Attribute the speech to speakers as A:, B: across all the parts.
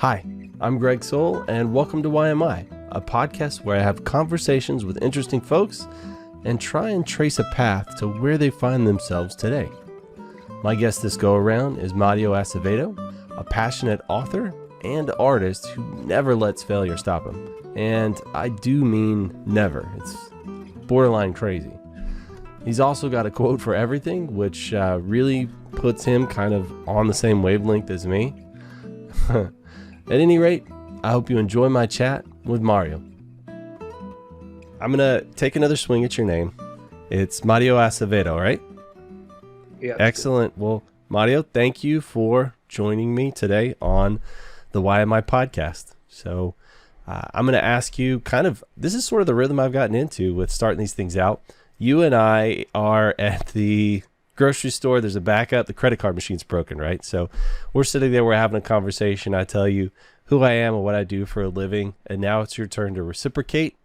A: Hi, I'm Greg Soul, and welcome to Why Am I, a podcast where I have conversations with interesting folks and try and trace a path to where they find themselves today. My guest this go-around is Mario Acevedo, a passionate author and artist who never lets failure stop him. And I do mean never. It's borderline crazy. He's also got a quote for everything, which really puts him kind of on the same wavelength as me. At any rate, I hope you enjoy my chat with Mario. I'm going to take another swing at your name. It's Mario Acevedo, right?
B: Yeah.
A: Excellent. Well, Mario, thank you for joining me today on the Why Am I podcast. So I'm going to ask you this is sort of the rhythm I've gotten into with starting these things out. You and I are at the grocery store. There's a backup. The credit card machine's broken, right? So we're sitting there. We're having a conversation. I tell you who I am and what I do for a living. And now it's your turn to reciprocate.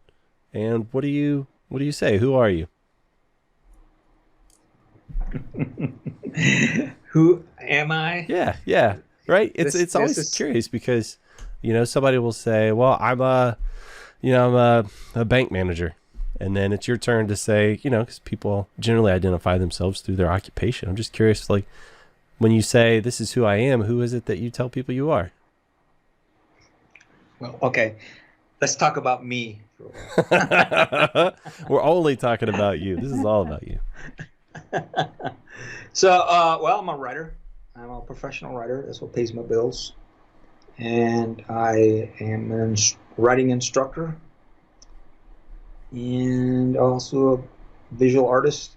A: And what do you say? Who are you?
B: Who am I?
A: Yeah. Right. It's always curious because, somebody will say, well, I'm a bank manager. And then it's your turn to say, because people generally identify themselves through their occupation. I'm just curious, like, when you say, this is who I am, who is it that you tell people you are?
B: Well, okay. Let's talk about me.
A: We're only talking about you. This is all about you.
B: So, I'm a writer. I'm a professional writer. That's what pays my bills. And I am a writing instructor. And also a visual artist.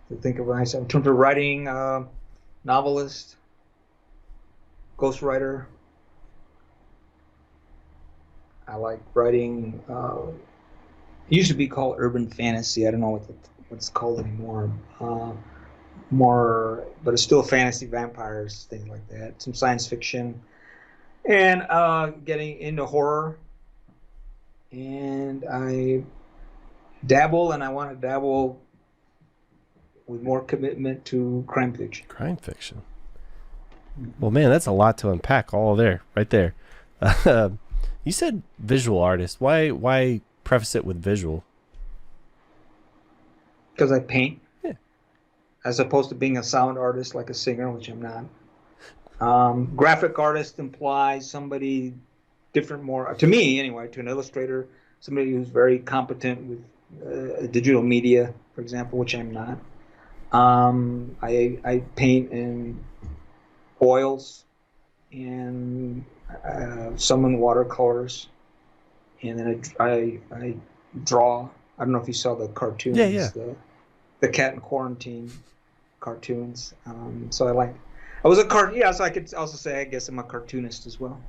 B: To think of myself in terms of writing, novelist, ghostwriter. I like writing. It used to be called urban fantasy. I don't know what it's called anymore. But it's still fantasy, vampires, things like that. Some science fiction, and getting into horror. And I dabble, and I want to dabble with more commitment to crime fiction.
A: Crime fiction. Well, man, that's a lot to unpack all there, right there. You said visual artist. Why preface it with visual?
B: Because I paint.
A: Yeah.
B: As opposed to being a sound artist like a singer, which I'm not. Graphic artist implies somebody different, more to me anyway, to an illustrator, somebody who's very competent with digital media, for example, which I'm not. I paint in oils and some in watercolors, and then I draw. I don't know if you saw the cartoons, the Cat in Quarantine cartoons. So I could also say I guess I'm a cartoonist as well.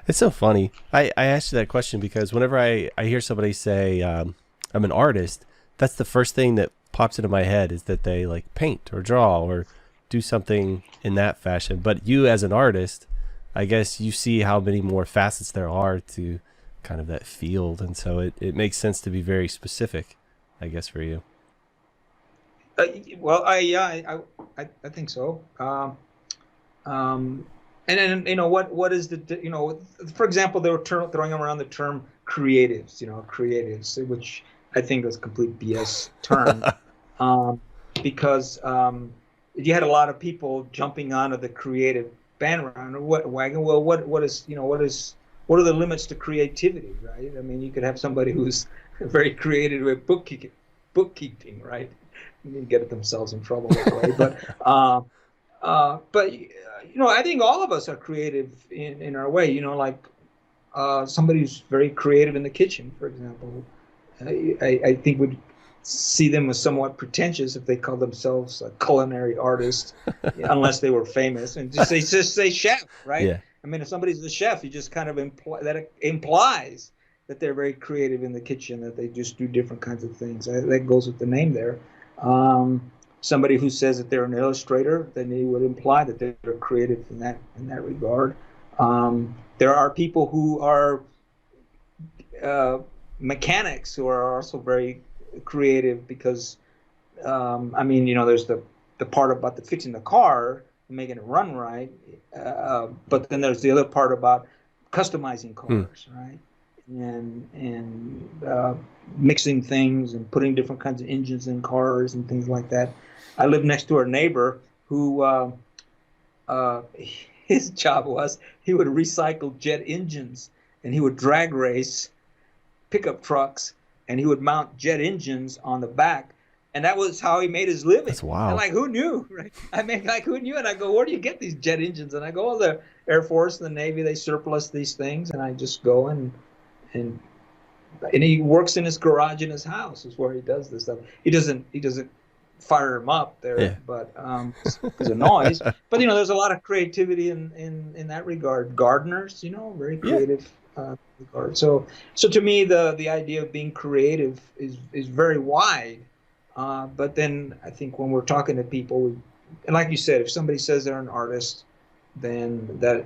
A: It's so funny. I asked you that question because whenever I hear somebody say I'm an artist, that's the first thing that pops into my head is that they like paint or draw or do something in that fashion. But you as an artist, I guess you see how many more facets there are to kind of that field. And so it makes sense to be very specific, I guess, for you.
B: I think so. And then, what is for example, they were throwing around the term creatives, which I think is a complete BS term, because you had a lot of people jumping onto the creative bandwagon. Well, what are the limits to creativity, right? I mean, you could have somebody who's very creative with bookkeeping, right? You get themselves in trouble that way, but I think all of us are creative in our way. Somebody who's very creative in the kitchen, for example. I think would see them as somewhat pretentious if they called themselves a culinary artist, unless they were famous, and just say chef, right?
A: Yeah.
B: I mean, if somebody's a chef, you just kind of implies that they're very creative in the kitchen, that they just do different kinds of things. That goes with the name there. Somebody who says that they're an illustrator, then they would imply that they're creative in that regard. There are people who are mechanics who are also very creative because, there's the part about fixing the car, and making it run right. But then there's the other part about customizing cars, right? And mixing things and putting different kinds of engines in cars and things like that. I live next to our neighbor who his job was he would recycle jet engines, and he would drag race pickup trucks, and he would mount jet engines on the back. And that was how he made his living.
A: That's wild.
B: And like, who knew, right? I mean, like, who knew? And I go, where do you get these jet engines? And I go, oh, the Air Force and the Navy, they surplus these things. And I just go and he works in his garage in his house is where he does this stuff. He doesn't fire him up there,
A: Yeah.
B: but because of noise. But there's a lot of creativity in that regard. Gardeners, very creative. Regard. So to me, the idea of being creative is very wide. But then I think when we're talking to people, and like you said, if somebody says they're an artist, then that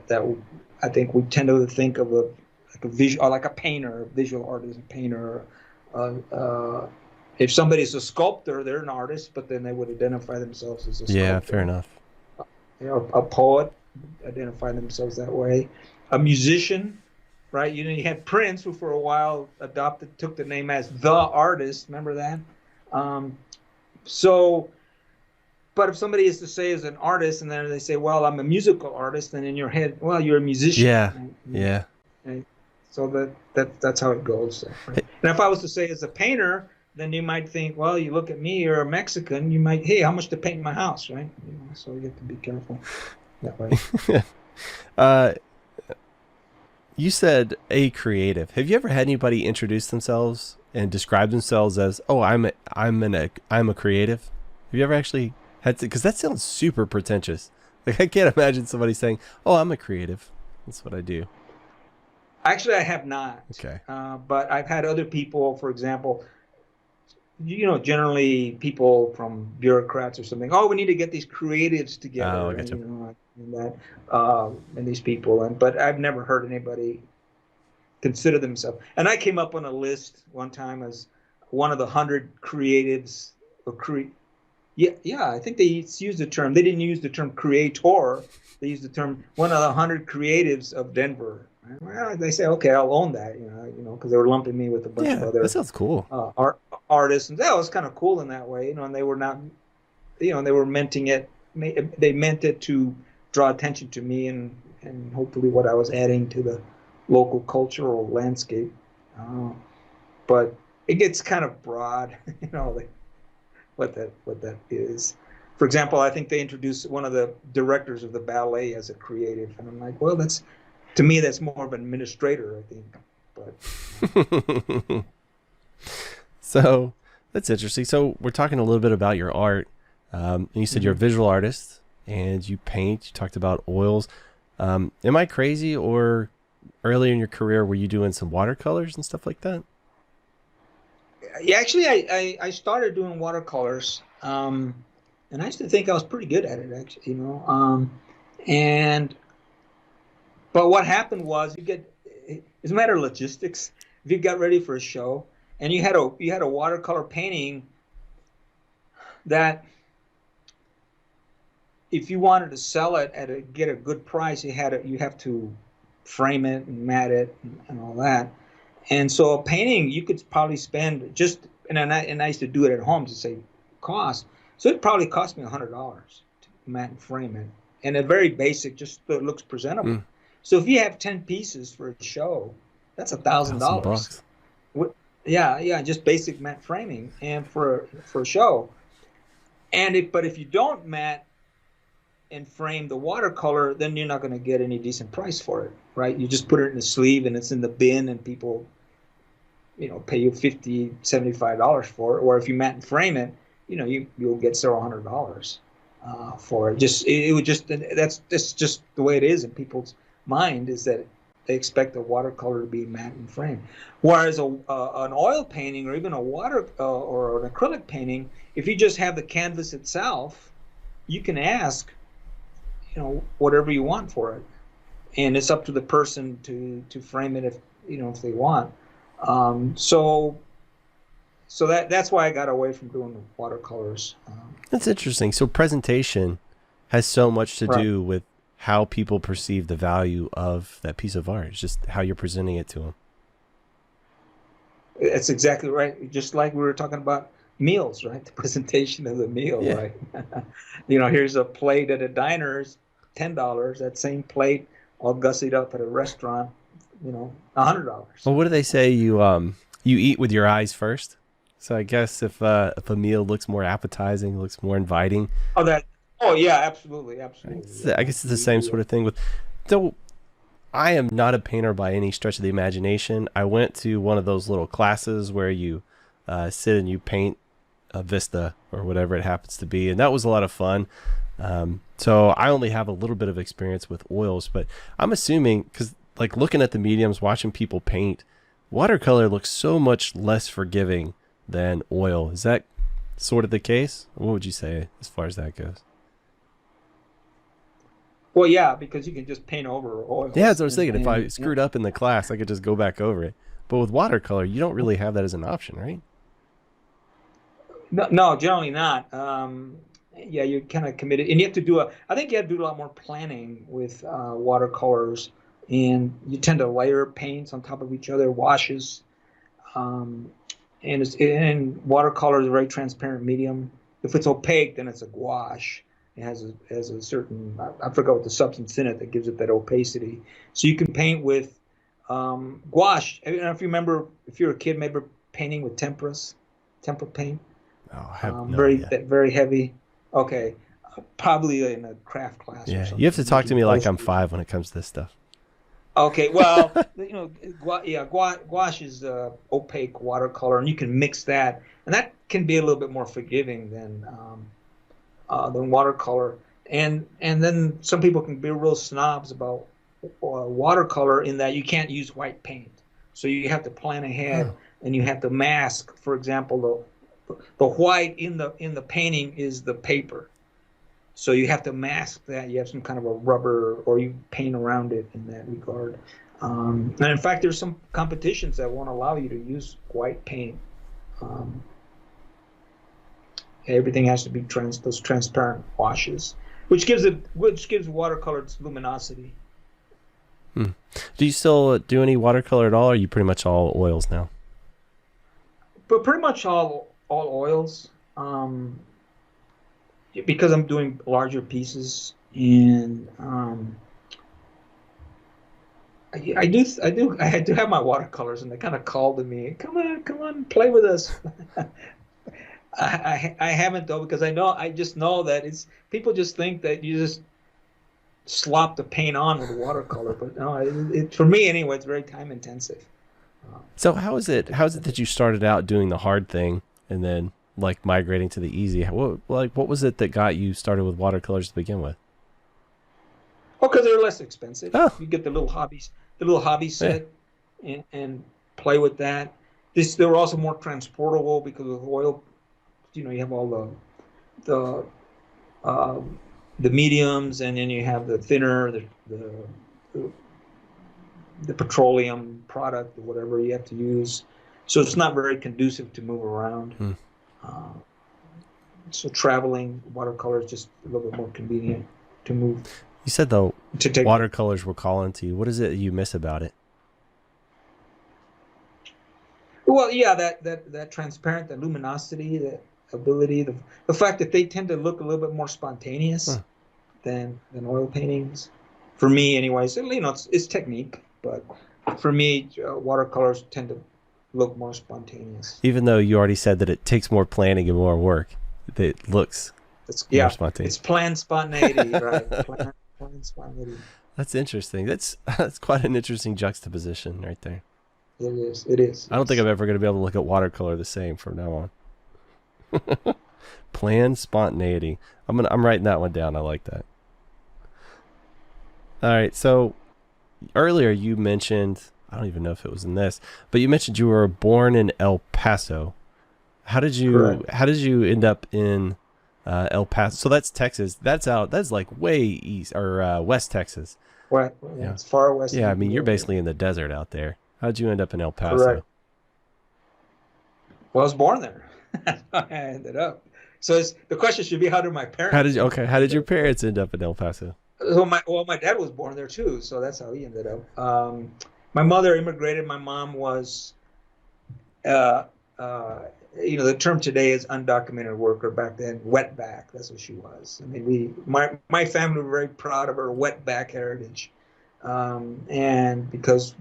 B: I think we tend to think of like a visual, or like a painter, a visual artist, a painter. If somebody's a sculptor, they're an artist, but then they would identify themselves as a sculptor.
A: Yeah, fair enough.
B: A poet, identify themselves that way. A musician. Right, you had Prince, who for a while took the name as the artist. Remember that? But if somebody is to say as an artist, and then they say, "Well, I'm a musical artist," then in your head, well, you're a musician.
A: Yeah,
B: right?
A: yeah.
B: Right? So that's how it goes. Right? And if I was to say as a painter, then you might think, well, you look at me, you're a Mexican. You might, hey, how much to paint my house, right? So you have to be careful that way.
A: You said a creative. Have you ever had anybody introduce themselves and describe themselves as, "Oh, I'm a creative"? Have you ever actually had to? Because that sounds super pretentious. Like, I can't imagine somebody saying, "Oh, I'm a creative. That's what I do."
B: Actually, I have not.
A: Okay.
B: But I've had other people, for example, generally people from bureaucrats or something. Oh, we need to get these creatives together.
A: Oh, I gotcha.
B: And these people. But I've never heard anybody consider themselves. And I came up on a list one time as one of the 100 creatives. I think they used the term. They didn't use the term creator. They used the term one of the 100 creatives of Denver. Well, they say, okay, I'll own that, because they were lumping me with a bunch of other.
A: That sounds cool.
B: Artists, and that was kind of cool in that way, and they were not, they were they meant it to draw attention to me and hopefully what I was adding to the local cultural landscape. But it gets kind of broad, what that is. For example, I think they introduced one of the directors of the ballet as a creative, and I'm like, well, to me, that's more of an administrator, I think. But
A: So that's interesting. So we're talking a little bit about your art. And you said you're a visual artist and you paint. You talked about oils. Am I crazy, or earlier in your career were you doing some watercolors and stuff like that?
B: Yeah, actually, I started doing watercolors, and I used to think I was pretty good at it, actually, But what happened was it's a matter of logistics. If you got ready for a show and you had a watercolor painting that if you wanted to sell it get a good price, you have to frame it and mat it and all that. And so a painting you could probably spend and I used to do it at home to save cost. So it probably cost me $100 to mat and frame it. And a very basic, just so it looks presentable. So if you have 10 pieces for a show, that's $1,000. Yeah, just basic matte framing and for a show. But if you don't matte and frame the watercolor, then you're not going to get any decent price for it, right? You just put it in a sleeve and it's in the bin, and people, pay you $50, $75 for it. Or if you matte and frame it, you'll get several $100 for it. That's just the way it is in people's mind, is that they expect a watercolor to be matte and framed. Whereas an oil painting, or even a water or an acrylic painting, if you just have the canvas itself, you can ask, whatever you want for it, and it's up to the person to frame it if they want. So that's why I got away from doing the watercolors.
A: That's interesting. So presentation has so much to
B: Right.
A: do with how people perceive the value of that piece of art. It's just how you're presenting it to them.
B: That's exactly right. Just like we were talking about meals, right? The presentation of the meal,
A: Yeah.
B: right? Here's a plate at a diner, is $10. That same plate, all gussied up at a restaurant, $100.
A: Well, what do they say? You eat with your eyes first. So I guess if a meal looks more appetizing, looks more inviting,
B: Oh, that. Oh, yeah, absolutely, absolutely. Yeah.
A: I guess it's the same sort of thing with. Though I am not a painter by any stretch of the imagination. I went to one of those little classes where you sit and you paint a vista or whatever it happens to be, and that was a lot of fun. So I only have a little bit of experience with oils, but I'm assuming, because like looking at the mediums, watching people paint, watercolor looks so much less forgiving than oil. Is that sort of the case? What would you say as far as that goes?
B: Well, yeah, because you can just paint over oils.
A: Yeah, that's what I was thinking. If I
B: and
A: screwed up in the class, I could just go back over it. But with watercolor, you don't really have that as an option, right?
B: No, no, generally not. Yeah, you're kind of committed, and you have to I think you have to do a lot more planning with watercolors, and you tend to layer paints on top of each other, washes, um, and watercolor is a very transparent medium. If it's opaque, then it's a gouache. It has a certain, I forgot what the substance in it that gives it that opacity. So you can paint with gouache. I don't know if you remember, if you're a kid, maybe painting with tempera paint.
A: Oh, I have no
B: Very
A: idea.
B: very heavy. Okay, probably in a craft class or
A: Yeah,
B: something.
A: you have to talk to me like I'm
B: Close.
A: 5 when it comes to this stuff.
B: Okay, well, gouache is opaque watercolor, and you can mix that, and that can be a little bit more forgiving than watercolor. And then some people can be real snobs about watercolor in that you can't use white paint, so you have to plan ahead,
A: Oh.
B: and you have to mask. For example, the white in the painting is the paper, so you have to mask that. You have some kind of a rubber, or you paint around it in that regard. And in fact, there's some competitions that won't allow you to use white paint. Um, Everything has to be those transparent washes, which gives watercolor its luminosity.
A: Hmm. Do you still do any watercolor at all, or are you pretty much all oils now?
B: But pretty much all oils, because I'm doing larger pieces, and I do have my watercolors, and they kind of call to me, come on, play with us. I haven't, though, because I just know that it's people just think that you just slop the paint on with watercolor, but no, for me anyway, it's very time intensive.
A: So how is it that you started out doing the hard thing and then like migrating to the easy? What was it that got you started with watercolors to begin with?
B: Oh, because they're less expensive.
A: Oh,
B: You get the little hobby
A: yeah.
B: set, and play with that. They were also more transportable because with oil, you have all the uh, the mediums, and then you have the thinner, the the petroleum product or whatever you have to use. So it's not very conducive to move around.
A: Hmm.
B: Uh, so traveling watercolor is just a little bit more convenient to move
A: You said though
B: to take.
A: watercolors were calling to you. What is it you miss about it?
B: Well, yeah, that transparent, the luminosity, the ability, the fact that they tend to look a little bit more spontaneous
A: Huh.
B: than oil paintings. For me, anyways, it's technique, but for me, watercolors tend to look more spontaneous.
A: Even though you already said that it takes more planning and more work, it looks
B: It's
A: more
B: yeah,
A: spontaneous.
B: it's planned spontaneity, right? Planned spontaneity.
A: That's interesting. That's quite an interesting juxtaposition right there.
B: It is. It is.
A: I don't think I'm ever going to be able to look at watercolor the same from now on. Planned spontaneity. I'm writing that one down. I like that. All right. So earlier you mentioned, I don't even know if it was in this, but you mentioned you were born in El Paso.
B: Correct.
A: How did you end up in El Paso? So that's Texas. That's like way east or west Texas.
B: Well,
A: Yeah.
B: it's far west.
A: Yeah. I
B: of
A: mean, you're
B: New York.
A: basically in the desert out there. How'd you end up in El Paso?
B: Correct. Well, I was born there. That's how I ended up. So the question should be, how did my parents?
A: How did your parents end up in El Paso?
B: So my dad was born there too, so that's how he ended up. My mother immigrated. My mom was, uh, uh, the term today is undocumented worker. Back then, wetback. That's what she was. I mean, my family were very proud of her wetback heritage, and because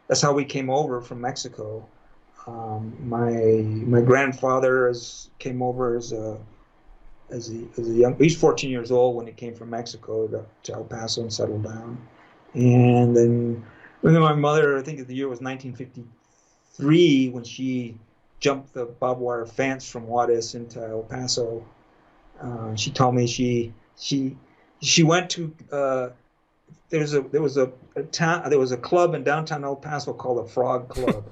B: that's how we came over from Mexico. My grandfather came over as a young. He's 14 years old when he came from Mexico to El Paso and settled down. And then my mother, I think the year was 1953 when she jumped the barbed wire fence from Juarez into El Paso. She told me she went to there was a club in downtown El Paso called the Frog Club.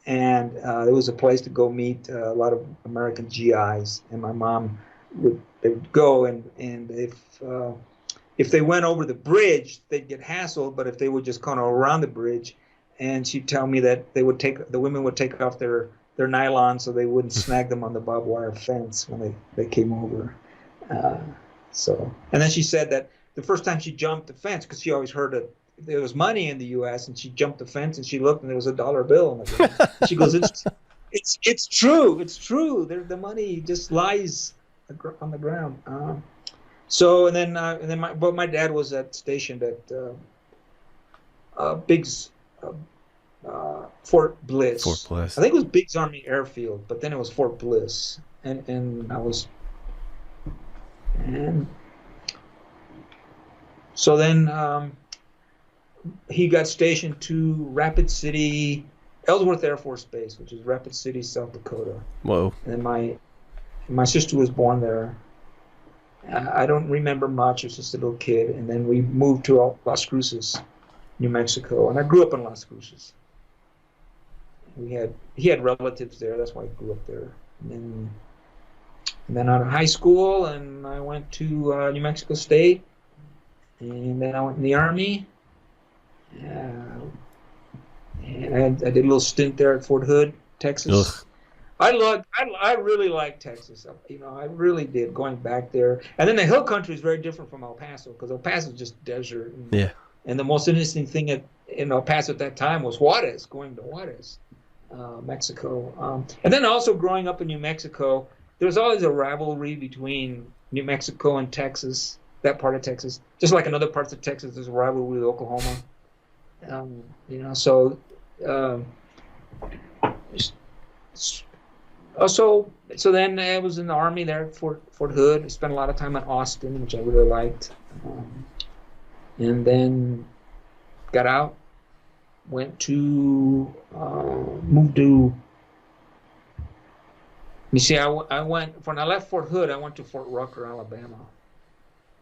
B: And there was a place to go meet a lot of American GIs, and my mom would go, and if they went over the bridge, they'd get hassled, but if they would just kind of around the bridge, and she'd tell me that the women would take off their nylon so they wouldn't snag them on the barbed wire fence when they came over. And then she said that the first time she jumped the fence, because she always heard that there was money in the U.S., and she jumped the fence and she looked and there was $1 bill on the ground. She goes, it's true. The money just lies on the ground. So and then my dad was stationed at Biggs, Fort Bliss.
A: Fort Bliss.
B: I think it was Biggs Army Airfield, but then it was Fort Bliss, and I was, and so then. He got stationed to Rapid City, Ellsworth Air Force Base, which is Rapid City, South Dakota.
A: Whoa.
B: And my sister was born there. I don't remember much. I was just a little kid. And then we moved to Las Cruces, New Mexico. And I grew up in Las Cruces. He had relatives there. That's why I grew up there. And then out of high school, and I went to New Mexico State. And then I went in the Army. And I did a little stint there at Fort Hood, Texas. Ugh. I really liked Texas. I really did, going back there. And then the hill country is very different from El Paso, because El Paso is just desert. And the most interesting thing in El Paso at that time was Juarez, going to Juarez, Mexico. And then also growing up in New Mexico, there was always a rivalry between New Mexico and Texas, that part of Texas. Just like in other parts of Texas, there's a rivalry with Oklahoma. So then I was in the Army there at Fort Hood. I spent a lot of time in Austin, which I really liked. And then got out, moved to, when I left Fort Hood, I went to Fort Rucker, Alabama.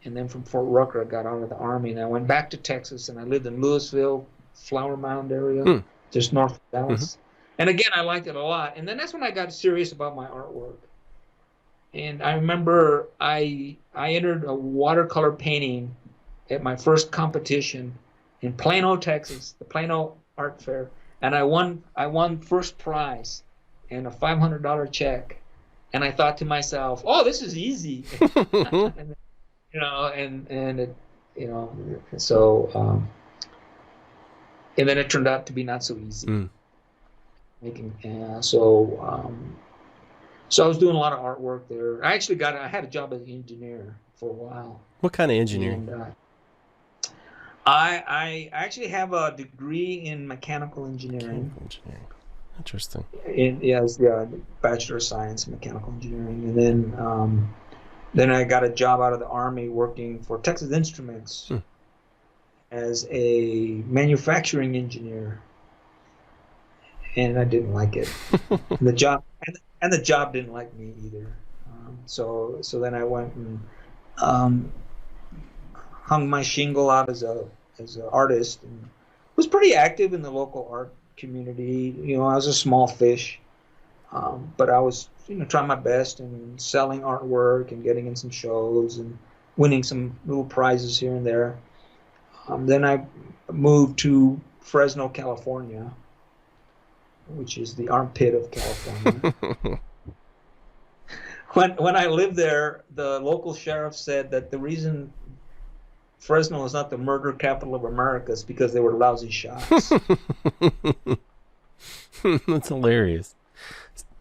B: And then from Fort Rucker, I got out of the Army, and I went back to Texas, and I lived in Louisville, Flower Mound area, just north of Dallas. And again, I liked it a lot. And then that's when I got serious about my artwork. And I remember I entered a watercolor painting at my first competition in Plano, Texas, the Plano Art Fair, and I won first prize and a $500 check. And I thought to myself, "Oh, this is easy." And then it turned out to be not so easy. So I was doing a lot of artwork there. I had a job as an engineer for a while.
A: What kind of engineering?
B: And, I actually have a degree in mechanical engineering.
A: Interesting.
B: Bachelor of Science in mechanical engineering, and then I got a job out of the Army working for Texas Instruments as a manufacturing engineer, and I didn't like it. The job didn't like me either. So then I went and hung my shingle out as an artist, and was pretty active in the local art community. I was a small fish, but I was trying my best and selling artwork and getting in some shows and winning some little prizes here and there. Then I moved to Fresno, California, which is the armpit of California. when I lived there, the local sheriff said that the reason Fresno is not the murder capital of America is because they were lousy shots.
A: That's hilarious.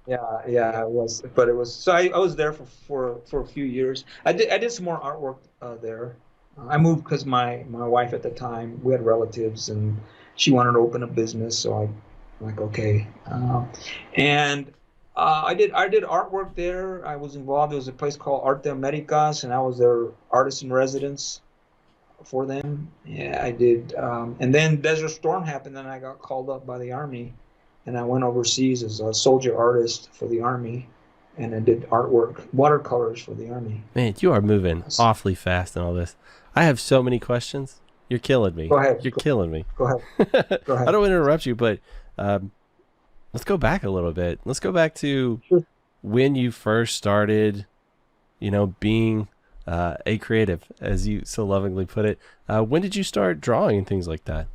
B: Yeah, it was, but it was. So I was there for a few years. I did some more artwork there. I moved because my wife at the time, we had relatives and she wanted to open a business, so I'm like okay, and I did artwork there. I was involved. There was a place called Arte Americas, and I was their artist in residence for them. Yeah, I did. And then Desert Storm happened, and I got called up by the Army, and I went overseas as a soldier artist for the Army, and I did artwork, watercolors for the Army.
A: Man, you are moving awfully fast in all this. I have so many questions. You're killing me.
B: Go ahead.
A: You're killing me.
B: Go ahead. Go ahead.
A: I don't want to interrupt you, but let's go back a little bit. Let's go back to
B: Sure.
A: when you first started, being a creative, as you so lovingly put it. When did you start drawing and things like that?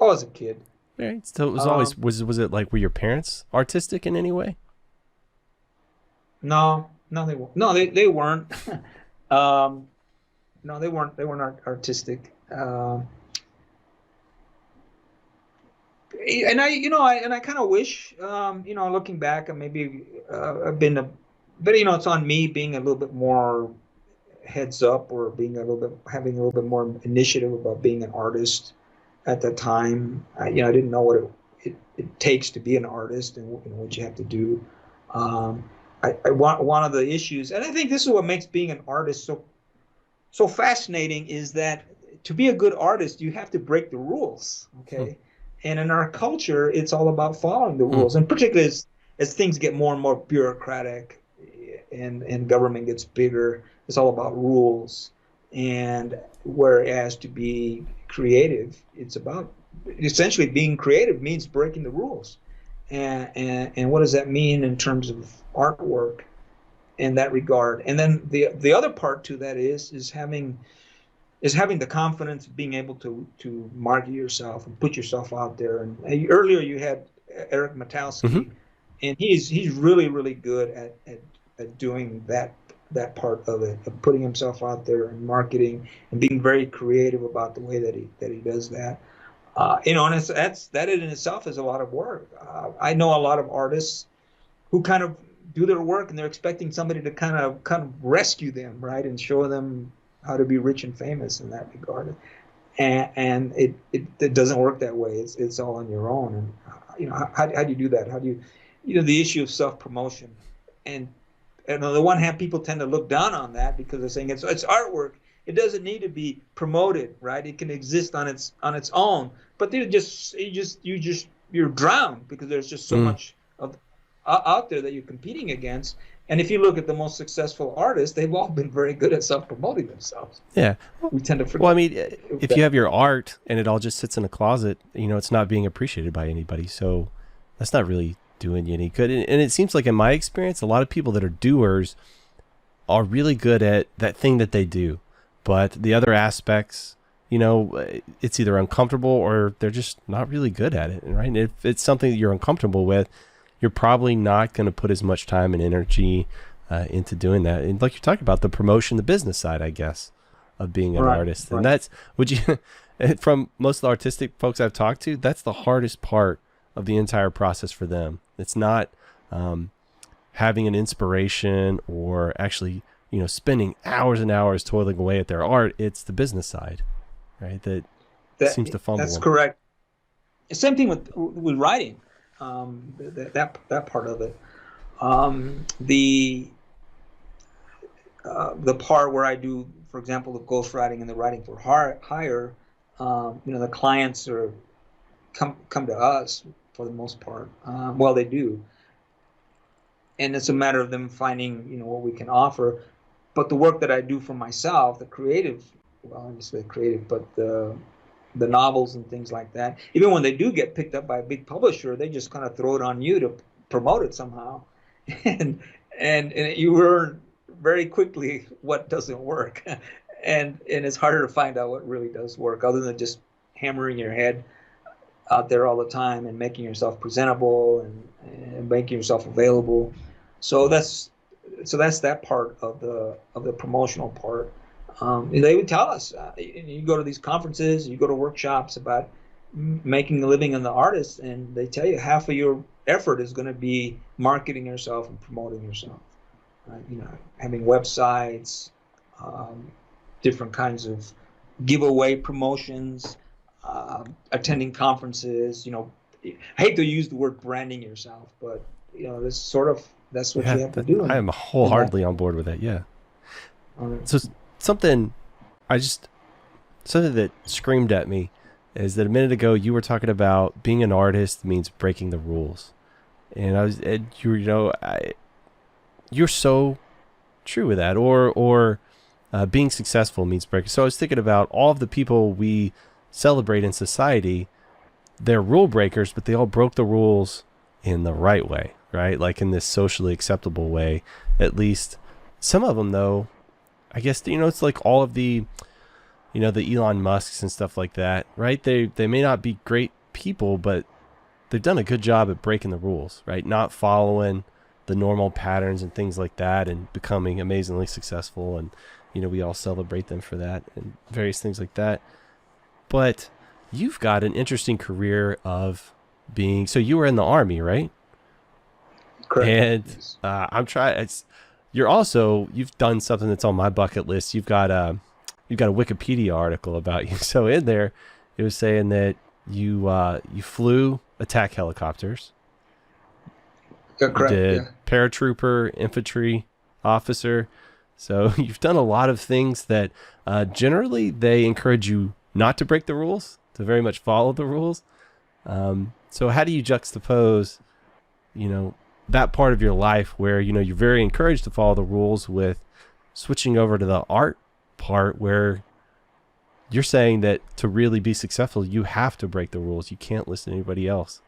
B: I was a kid.
A: Right. So it was always, was it like, were your parents artistic in any way?
B: No, they weren't. No, they weren't. They weren't artistic. And I kind of wish, looking back, maybe I've been but it's on me being a little bit more heads up, or having a little bit more initiative about being an artist at that time. I didn't know what it takes to be an artist and what you have to do. One of the issues, and I think this is what makes being an artist so fascinating, is that to be a good artist, you have to break the rules. Okay. And in our culture, it's all about following the rules, and particularly as things get more and more bureaucratic and government gets bigger, it's all about rules. And whereas to be creative, it's about essentially being creative means breaking the rules. And what does that mean in terms of artwork in that regard? And then the other part to that is having the confidence of being able to market yourself and put yourself out there. And earlier you had Eric Matowski, and he's really, really good at doing that part of it, of putting himself out there and marketing and being very creative about the way that he does that. And that in itself is a lot of work. I know a lot of artists who kind of do their work and they're expecting somebody to kind of rescue them, right, and show them how to be rich and famous in that regard. And it doesn't work that way. It's all on your own. And how do you do that? How do you the issue of self-promotion, and on the one hand, people tend to look down on that because they're saying it's artwork. It doesn't need to be promoted, right? It can exist on its own. But you're drowned because there's just so much of out there that you're competing against. And if you look at the most successful artists, they've all been very good at self-promoting themselves.
A: Yeah.
B: We tend to forget.
A: Well, I mean, if you have your art and it all just sits in a closet, it's not being appreciated by anybody. So that's not really doing you any good. And it seems like in my experience, a lot of people that are doers are really good at that thing that they do. But the other aspects, it's either uncomfortable or they're just not really good at it, right? And if it's something that you're uncomfortable with, you're probably not going to put as much time and energy into doing that. And like you're talking about, the promotion, the business side, I guess, of being an artist. And that's, from most of the artistic folks I've talked to, that's the hardest part of the entire process for them. It's not having an inspiration or actually, spending hours and hours toiling away at their art. It's the business side, right? That seems to fumble.
B: That's correct. Same thing with writing. That part of it. The part where I do, for example, the ghostwriting and the writing for hire, the clients come to us for the most part. Well, they do, and it's a matter of them finding what we can offer. But the work that I do for myself, the creative, well, obviously creative, but the novels and things like that, even when they do get picked up by a big publisher, they just kind of throw it on you to promote it somehow, and you learn very quickly what doesn't work, and it's harder to find out what really does work, other than just hammering your head out there all the time and making yourself presentable and making yourself available. So that's so that's that part of the promotional part. And they would tell us, you go to these conferences, you go to workshops about making a living in the artist, and they tell you half of your effort is going to be marketing yourself and promoting yourself. Having websites, different kinds of giveaway promotions, attending conferences. I hate to use the word branding yourself, but that's what you have to do.
A: I am wholeheartedly on board with that. Yeah. So something that screamed at me is that a minute ago you were talking about being an artist means breaking the rules, and you're so true with that, or being successful means breaking. So I was thinking about all of the people we celebrate in society. They're rule breakers, but they all broke the rules in the right way, right? Like in this socially acceptable way, at least. Some of them, though, I guess, it's like all of the Elon Musks and stuff like that, right? They may not be great people, but they've done a good job at breaking the rules, right? Not following the normal patterns and things like that, and becoming amazingly successful. And, we all celebrate them for that and various things like that. But you've got an interesting career of being, so you were in the Army, right?
B: Correct.
A: And you've done something that's on my bucket list. You've got a Wikipedia article about you. So in there, it was saying that you flew attack helicopters.
B: Correct.
A: You did paratrooper, infantry officer. So you've done a lot of things that generally they encourage you not to break the rules, to very much follow the rules. So how do you juxtapose, that part of your life where, you're very encouraged to follow the rules, with switching over to the art part where you're saying that to really be successful, you have to break the rules. You can't listen to anybody else.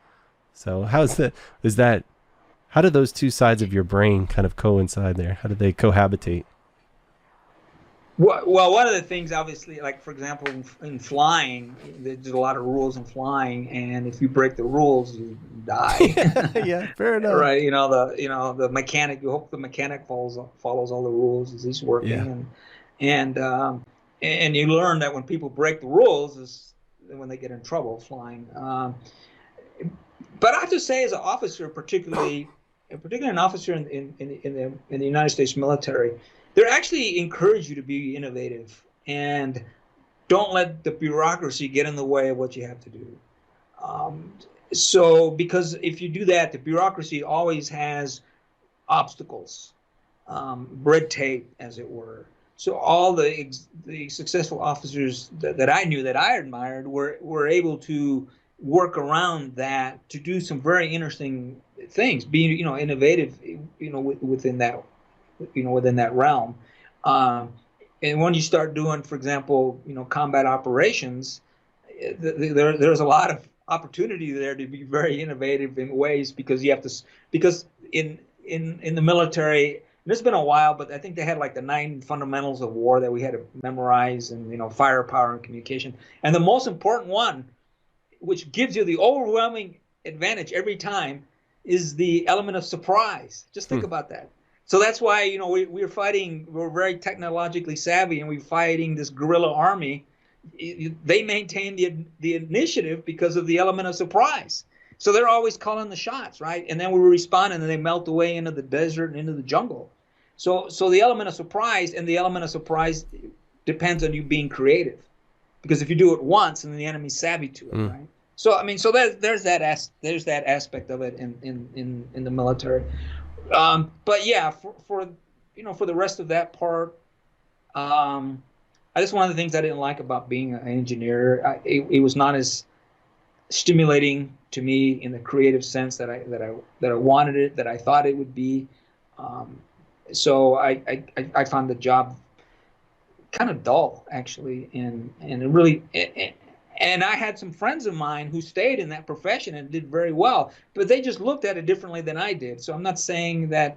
A: So how do those two sides of your brain kind of coincide there? How do they cohabitate?
B: Well, one of the things, obviously, like, for example, in flying, there's a lot of rules in flying, and if you break the rules, you die.
A: Yeah, fair enough.
B: Right? The mechanic. You hope the mechanic follows all the rules as he's working, and you learn that when people break the rules is when they get in trouble flying. But I have to say, as an officer, particularly an officer in the United States military, they actually encourage you to be innovative and don't let the bureaucracy get in the way of what you have to do. Because if you do that, the bureaucracy always has obstacles, red tape, as it were. So all the successful officers that I knew, that I admired, were able to work around that to do some very interesting things, being innovative, within that realm. And when you start doing, for example, combat operations, there's a lot of opportunity there to be very innovative in ways, because in the military, and it's been a while, but I think they had like the 9 fundamentals of war that we had to memorize, and firepower and communication. And the most important one, which gives you the overwhelming advantage every time, is the element of surprise. Just think about that. So that's why, we're fighting, we're very technologically savvy, and we're fighting this guerrilla army. They maintain the initiative because of the element of surprise. So they're always calling the shots, right? And then we respond, and then they melt away into the desert and into the jungle. So the element of surprise, depends on you being creative. Because if you do it once, and the enemy's savvy to it, right? So there's that aspect of it in the military. But yeah, for the rest of that part, that's one of the things I didn't like about being an engineer. It was not as stimulating to me in the creative sense that I wanted it, that I thought it would be. So I found the job kind of dull, actually, and it really. And I had some friends of mine who stayed in that profession and did very well, but they just looked at it differently than I did. So I'm not saying that,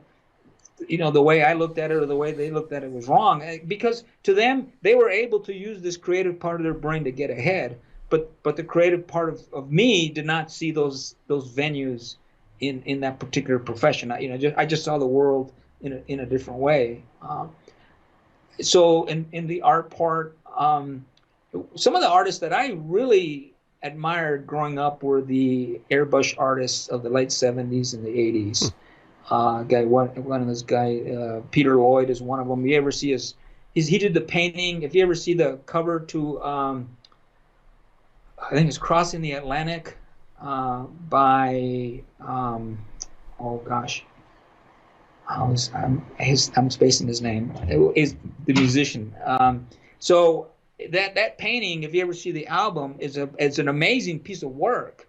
B: the way I looked at it or the way they looked at it was wrong, because to them, they were able to use this creative part of their brain to get ahead. But the creative part of me did not see those venues in that particular profession. I just saw the world in a different way. So in the art part, some of the artists that I really admired growing up were the airbrush artists of the late 70s and the 80s. One of those guy, Peter Lloyd is one of them. You ever see he did the painting. If you ever see the cover to, I think it's Crossing the Atlantic, by, oh gosh, I'm spacing his name. Is the musician. So that painting, if you ever see the album, it's an amazing piece of work.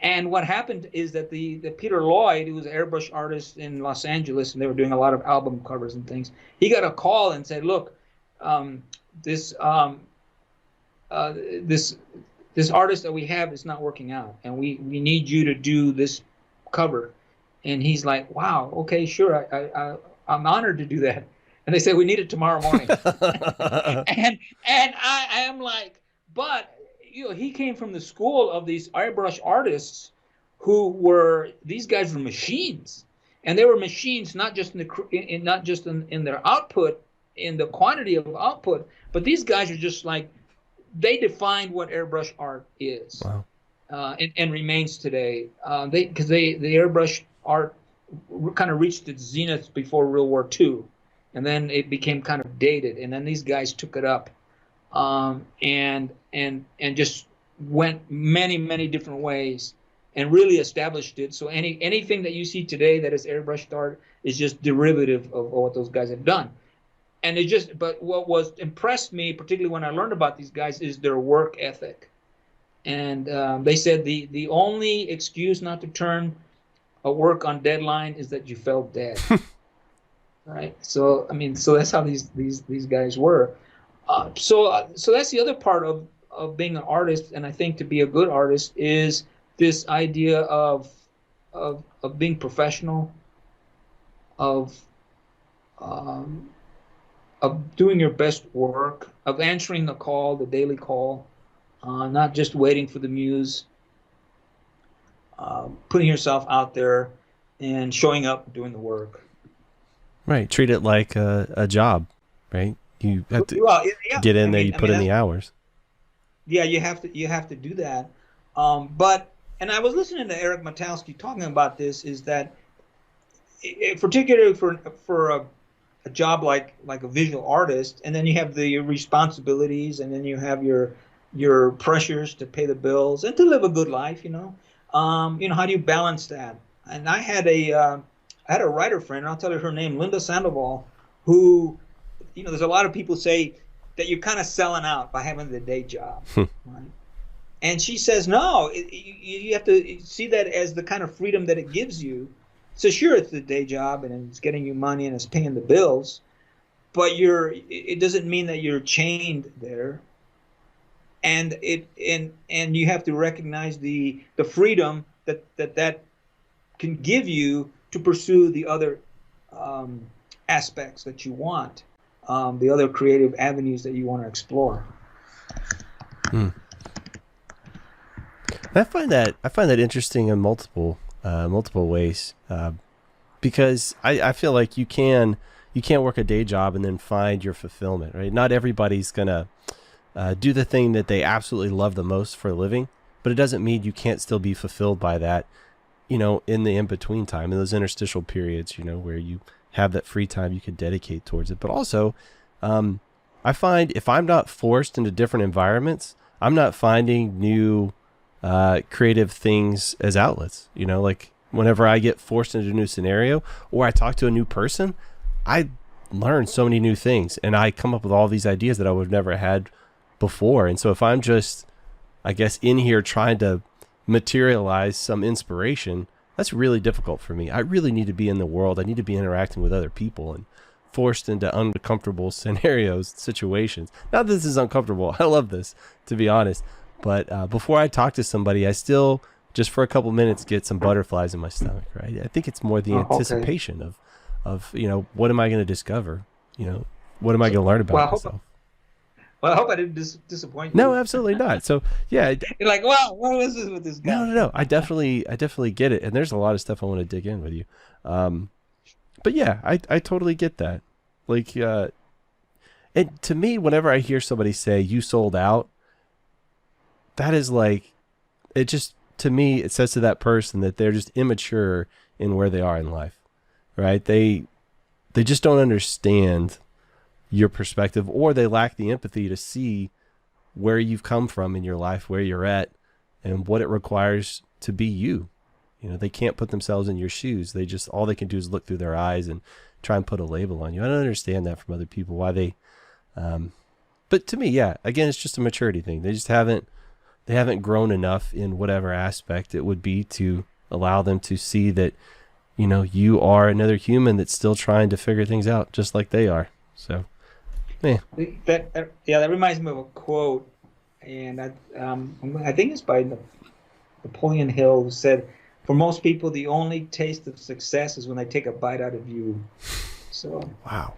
B: And what happened is that the Peter Lloyd, who was an airbrush artist in Los Angeles, and they were doing a lot of album covers and things, he got a call and said, "Look, this artist that we have is not working out, and we need you to do this cover." And he's like, "Wow, okay, sure, I'm honored to do that." And they said, "We need it tomorrow morning." and I am like, but he came from the school of these airbrush artists these guys were machines, and they were machines not just in their output, in the quantity of output, but these guys are just like, they defined what airbrush art is.
A: Wow.
B: And remains today. Because the airbrush art kind of reached its zenith before World War II, and then it became kind of dated, and then these guys took it up, and just went many different ways and really established it. So anything that you see today that is airbrushed art is just derivative of what those guys have done. And but what was impressed me, particularly when I learned about these guys, is their work ethic. And they said the only excuse not to turn a work on deadline is that you fell dead. Right? So so that's how these guys were. So that's the other part of being an artist, and I think to be a good artist is this idea of being professional, of doing your best work, of answering the call, the daily call, not just waiting for the muse, putting yourself out there and showing up, doing the work.
A: Right. Treat it like a job, right? You have to get in there, you put in the hours.
B: Yeah, you have to do that. And I was listening to Eric Matowski talking about this, is that particularly for a job like a visual artist, and then you have the responsibilities, and then you have your pressures to pay the bills and to live a good life, how do you balance that? And I had a writer friend, and I'll tell you her name, Linda Sandoval, who, there's a lot of people say that you're kind of selling out by having the day job, right? And she says, no, you have to see that as the kind of freedom that it gives you. So sure, it's the day job and it's getting you money and it's paying the bills, but it doesn't mean that you're chained there. And you have to recognize the freedom that can give you to pursue the other aspects that you want, the other creative avenues that you want to explore.
A: I find that interesting in multiple ways, because I feel like you can't work a day job and then find your fulfillment, right? Not everybody's gonna do the thing that they absolutely love the most for a living, but it doesn't mean you can't still be fulfilled by that, in the in-between time, in those interstitial periods, where you have that free time you could dedicate towards it. But also, I find if I'm not forced into different environments, I'm not finding new creative things as outlets. Like whenever I get forced into a new scenario or I talk to a new person, I learn so many new things and I come up with all these ideas that I would have never had before. And so if I'm just, I guess, in here trying to materialize some inspiration, that's really difficult for me. I really need to be in the world. I need to be interacting with other people and forced into uncomfortable situations. Not that this is uncomfortable. I love this, to be honest. But before I talk to somebody, I still, just for a couple minutes, get some butterflies in my stomach, right? I think it's more the anticipation of what am I going to discover? What am I going to learn about myself?
B: Well, I hope I didn't disappoint you.
A: No, absolutely not. So, yeah.
B: You're like, wow, what was this with this guy?
A: No. I definitely get it. And there's a lot of stuff I want to dig in with you. But yeah, I totally get that. Like, and to me, whenever I hear somebody say you sold out, that is like, it just, to me, it says to that person that they're just immature in where they are in life, right? They just don't understand your perspective, or they lack the empathy to see where you've come from in your life, where you're at, and what it requires to be you. You know, they can't put themselves in your shoes. They just, all they can do is look through their eyes and try and put a label on you. I don't understand that from other people, why they, but to me, yeah, again, it's just a maturity thing. They haven't grown enough in whatever aspect it would be to allow them to see that, you know, you are another human that's still trying to figure things out just like they are. So, yeah.
B: That reminds me of a quote, and I think it's by Napoleon Hill, who said, "For most people, the only taste of success is when they take a bite out of you." So,
A: wow.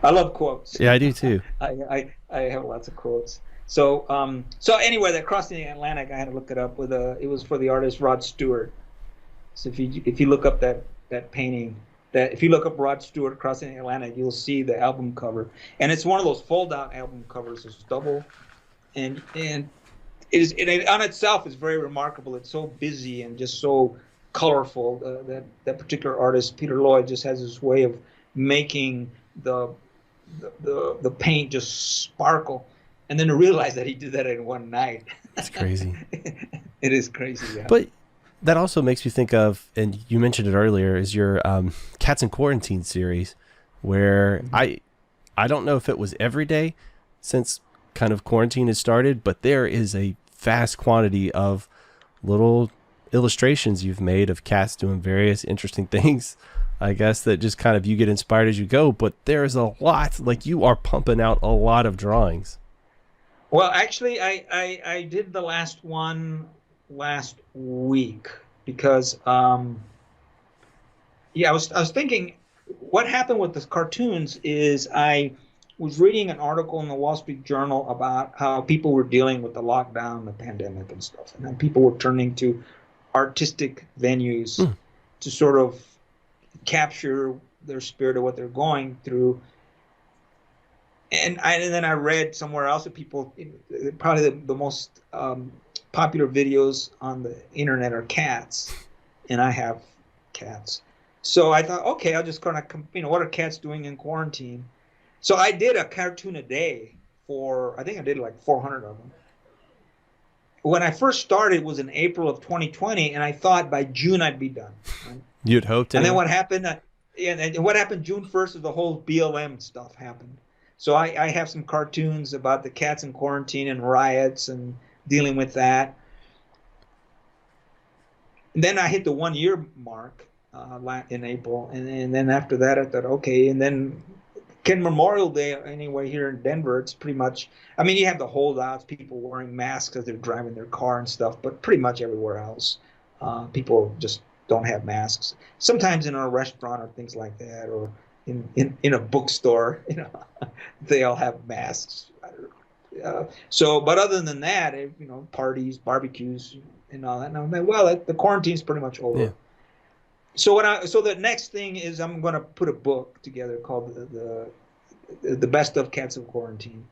B: I love quotes.
A: Yeah, I do too.
B: I have lots of quotes. So anyway, that Crossing the Atlantic, I had to look it up it was for the artist Rod Stewart. So if you look up that painting, if you look up Rod Stewart Crossing the Atlantic, you'll see the album cover, and it's one of those fold-out album covers. It's double, and it on itself is very remarkable. It's so busy and just so colorful. That particular artist, Peter Lloyd, just has this way of making the paint just sparkle, and then to realize that he did that in one night.
A: It's crazy.
B: It is crazy, yeah.
A: But that also makes me think of, and you mentioned it earlier, is your Cats in Quarantine series, where I don't know if it was every day since kind of quarantine has started, but there is a vast quantity of little illustrations you've made of cats doing various interesting things, I guess, that just kind of you get inspired as you go. But there's a lot, like you are pumping out a lot of drawings.
B: Well, actually, I did the last one last week because I was thinking what happened with the cartoons is I was reading an article in the Wall Street Journal about how people were dealing with the lockdown, the pandemic and stuff, and then people were turning to artistic venues to sort of capture their spirit of what they're going through. And then I read somewhere else that people, probably the most popular videos on the internet are cats, and I have cats. So I thought, okay, I'll just kind of, what are cats doing in quarantine? So I did a cartoon a day I think I did like 400 of them. When I first started, it was in April of 2020, and I thought by June I'd be done. Right?
A: You'd hoped.
B: And then what happened? And what happened June 1st is the whole BLM stuff happened. So I have some cartoons about the cats in quarantine and riots and dealing with that. And then I hit the 1 year mark in April. And then after that, I thought, okay. And then Memorial Day, anyway, here in Denver, it's pretty much, I mean, you have the holdouts, people wearing masks as they're driving their car and stuff, but pretty much everywhere else, people just don't have masks. Sometimes in a restaurant or things like that, or in a bookstore, they all have masks. But other than that, parties, barbecues, and all that. And I'm like, well, the quarantine's pretty much over. Yeah. So the next thing is I'm going to put a book together called the Best of Cats in Quarantine,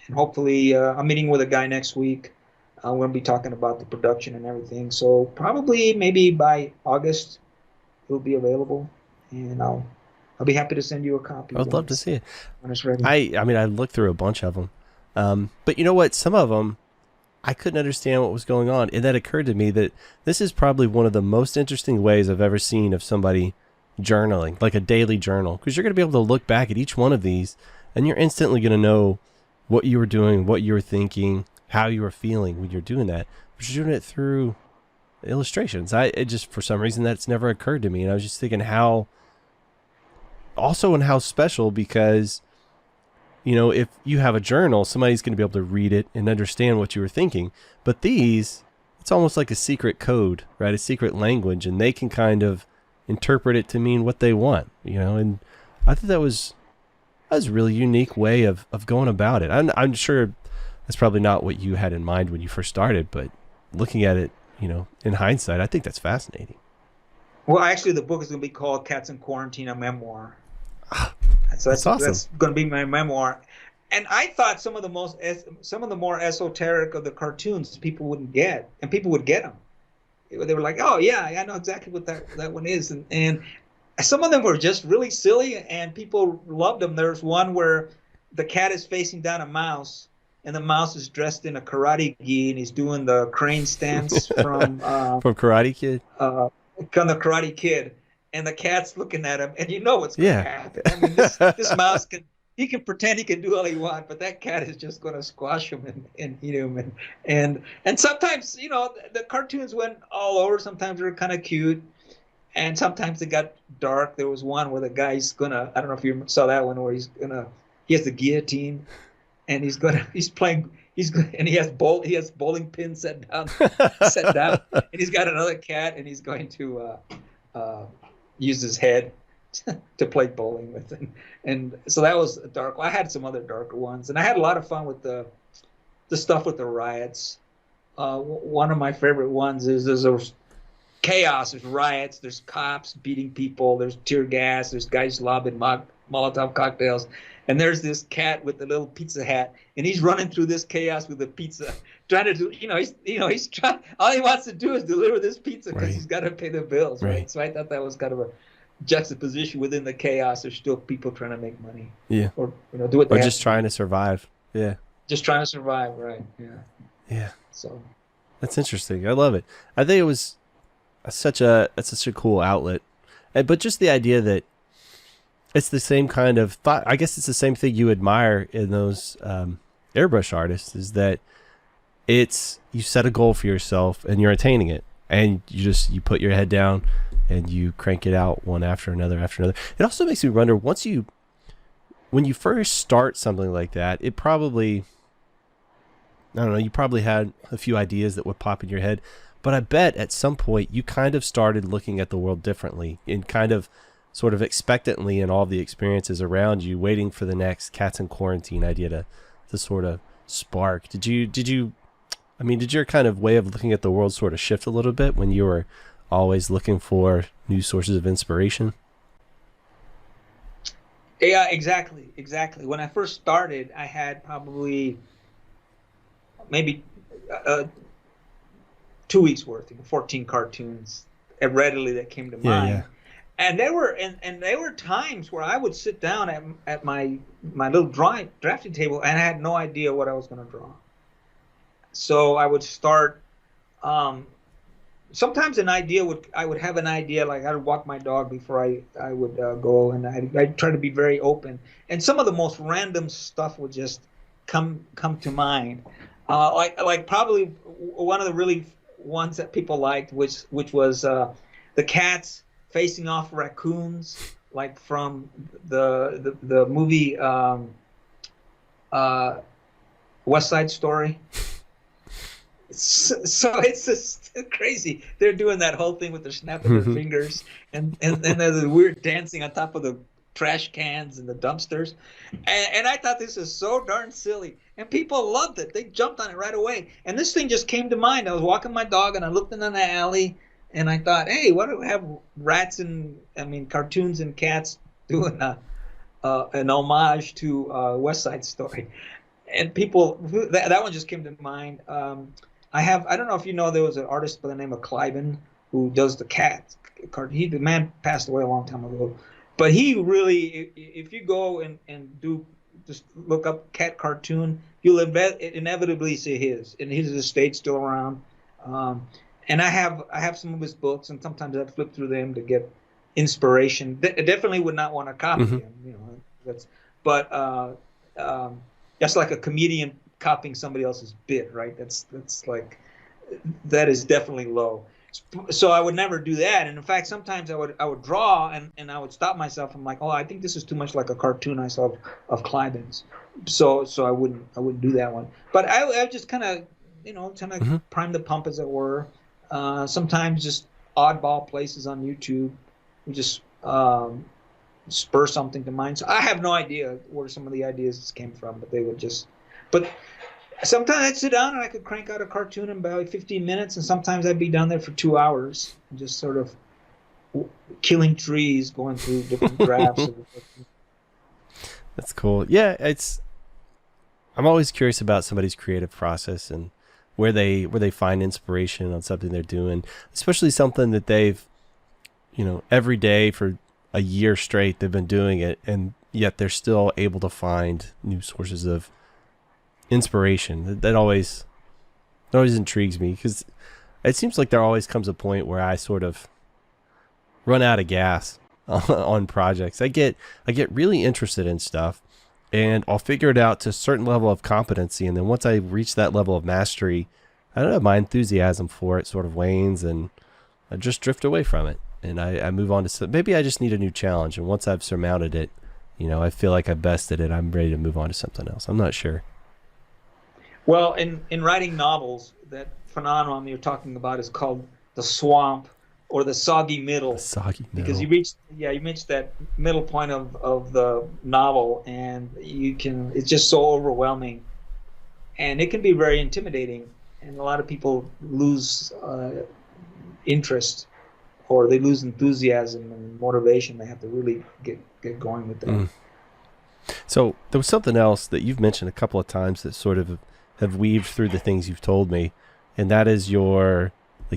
B: and hopefully I'm meeting with a guy next week. We're going to be talking about the production and everything. So probably maybe by August it'll be available, and I'll be happy to send you a copy.
A: I'd love to see it
B: when it's ready.
A: I mean, I looked through a bunch of them, but you know what? Some of them I couldn't understand what was going on, and that occurred to me that this is probably one of the most interesting ways I've ever seen of somebody journaling, like a daily journal, because you're going to be able to look back at each one of these, and you're instantly going to know what you were doing, what you were thinking, how you were feeling when you're doing that. But you're doing it through illustrations. It just, for some reason, that's never occurred to me, and I was just thinking how special, because if you have a journal, somebody's going to be able to read it and understand what you were thinking. But these, it's almost like a secret code, right? A secret language, and they can kind of interpret it to mean what they want, And I thought that was a really unique way of going about it. I'm sure that's probably not what you had in mind when you first started, but looking at it, in hindsight, I think that's fascinating.
B: Well, actually, the book is going to be called Cats in Quarantine, a memoir. So
A: That's awesome.
B: That's going to be my memoir. And I thought some of the more esoteric of the cartoons people wouldn't get, and people would get them. They were like, "Oh yeah, I know exactly what that one is," and some of them were just really silly, and people loved them. There's one where the cat is facing down a mouse, and the mouse is dressed in a karate gi, and he's doing the crane stance from
A: From Karate Kid.
B: kind of Karate Kid, and the cat's looking at him, and you know what's going to
A: Yeah.
B: happen. I mean, this mouse can pretend he can do all he wants, but that cat is just going to squash him and eat him. And sometimes, the cartoons went all over. Sometimes they were kind of cute, and sometimes they got dark. There was one where the guy's gonna, I don't know if you saw that one, where he has the guillotine, and he has bowling pins set down, and he's got another cat, and he's going to use his head to play bowling with him. And so that was dark. I had some other darker ones, and I had a lot of fun with the stuff with the riots. One of my favorite ones is there's chaos, there's riots, there's cops beating people, there's tear gas, there's guys lobbing Molotov cocktails, and there's this cat with the little pizza hat, and he's running through this chaos with a pizza, trying to do, he's trying, all he wants to do is deliver this pizza because he's got to pay the bills, right? So I thought that was kind of a juxtaposition within the chaos. There's still people trying to make money, or do what they
A: or just trying to survive,
B: just trying to survive, right?
A: Yeah.
B: So
A: that's interesting. I love it. I think it was such a cool outlet, but just the idea that it's the same kind of thought. I guess it's the same thing you admire in those airbrush artists, is that you set a goal for yourself and you're attaining it, and you put your head down and you crank it out one after another. It also makes me wonder, when you first start something like that, it probably, I don't know, you probably had a few ideas that would pop in your head, but I bet at some point you kind of started looking at the world differently, and kind of sort of expectantly in all the experiences around you, waiting for the next Cats in Quarantine idea to sort of spark. Did your kind of way of looking at the world sort of shift a little bit when you were always looking for new sources of inspiration?
B: Yeah, exactly. When I first started, I had probably maybe 2 weeks worth, 14 cartoons readily that came to mind.
A: Yeah.
B: And there were times where I would sit down at my little drafting table, and I had no idea what I was going to draw. So I would start. Sometimes I would have an idea, like I would walk my dog before I would go, and I'd try to be very open. And some of the most random stuff would just come to mind. Like probably one of the really ones that people liked, which was the cats facing off raccoons, like from the movie West Side Story. So it's just crazy. They're doing that whole thing with their snapping their fingers, and there's the weird dancing on top of the trash cans and the dumpsters. And I thought this is so darn silly, and people loved it. They jumped on it right away. And this thing just came to mind. I was walking my dog, and I looked in the alley, and I thought, hey, why don't we have cartoons and cats doing an homage to West Side Story? And people, that one just came to mind. I don't know if you know, there was an artist by the name of Cliven who does the cat card. The man passed away a long time ago, but he really, if you go and do just look up cat cartoon, you'll inevitably see his, and his estate's still around. And I have some of his books, and sometimes I flip through them to get inspiration. Definitely would not want to copy him, that's like a comedian copying somebody else's bit, right? That is definitely low. So I would never do that. And in fact, sometimes I would draw and I would stop myself. I'm like, oh, I think this is too much like a cartoon I saw of Cliven's. So I wouldn't do that one. But I just kind of prime the pump, as it were. Sometimes just oddball places on YouTube, just spur something to mind. So I have no idea where some of the ideas came from, but they would just. But sometimes I'd sit down and I could crank out a cartoon in about 15 minutes, and sometimes I'd be down there for 2 hours and just sort of killing trees, going through different drafts of.
A: That's cool. Yeah, I'm always curious about somebody's creative process and where they find inspiration on something they're doing, especially something that they've, every day for a year straight they've been doing it, and yet they're still able to find new sources of inspiration. That always intrigues me, because it seems like there always comes a point where I sort of run out of gas on projects. I get really interested in stuff, and I'll figure it out to a certain level of competency, and then once I reach that level of mastery, I don't know, my enthusiasm for it sort of wanes, and I just drift away from it, and I move on to maybe I just need a new challenge, and once I've surmounted it, I feel like I've bested it, I'm ready to move on to something else. I'm not sure.
B: Well, in writing novels, that phenomenon you're talking about is called the swamp or the soggy
A: A
B: middle,
A: soggy
B: because
A: middle.
B: you reach that middle point of the novel, and it's just so overwhelming, and it can be very intimidating, and a lot of people lose interest, or they lose enthusiasm and motivation. They have to really get going with that.
A: Mm. So there was something else that you've mentioned a couple of times that sort of have weaved through the things you've told me, and that is your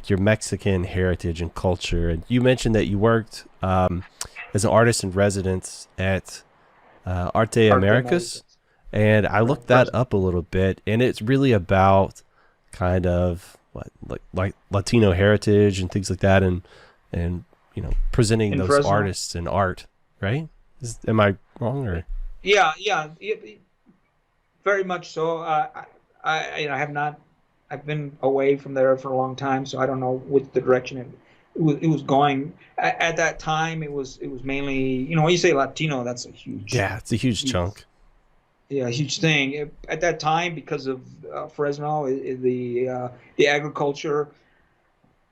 A: Mexican heritage and culture. And you mentioned that you worked as an artist in residence at Arte
B: Art
A: Americas,
B: Americas.
A: and I
B: Right.
A: looked that up a little bit, and it's really about kind of what like Latino heritage and things like that, and presenting
B: In
A: those
B: Fresno.
A: artists and art, right? Am I wrong or?
B: Yeah, yeah, very much so. I have not. I've been away from there for a long time, so I don't know which the direction it was going. At that time, it was mainly, when you say Latino, that's a huge,
A: Yeah, it's a huge
B: huge,
A: chunk.
B: yeah, huge thing. At that time, because of Fresno, the agriculture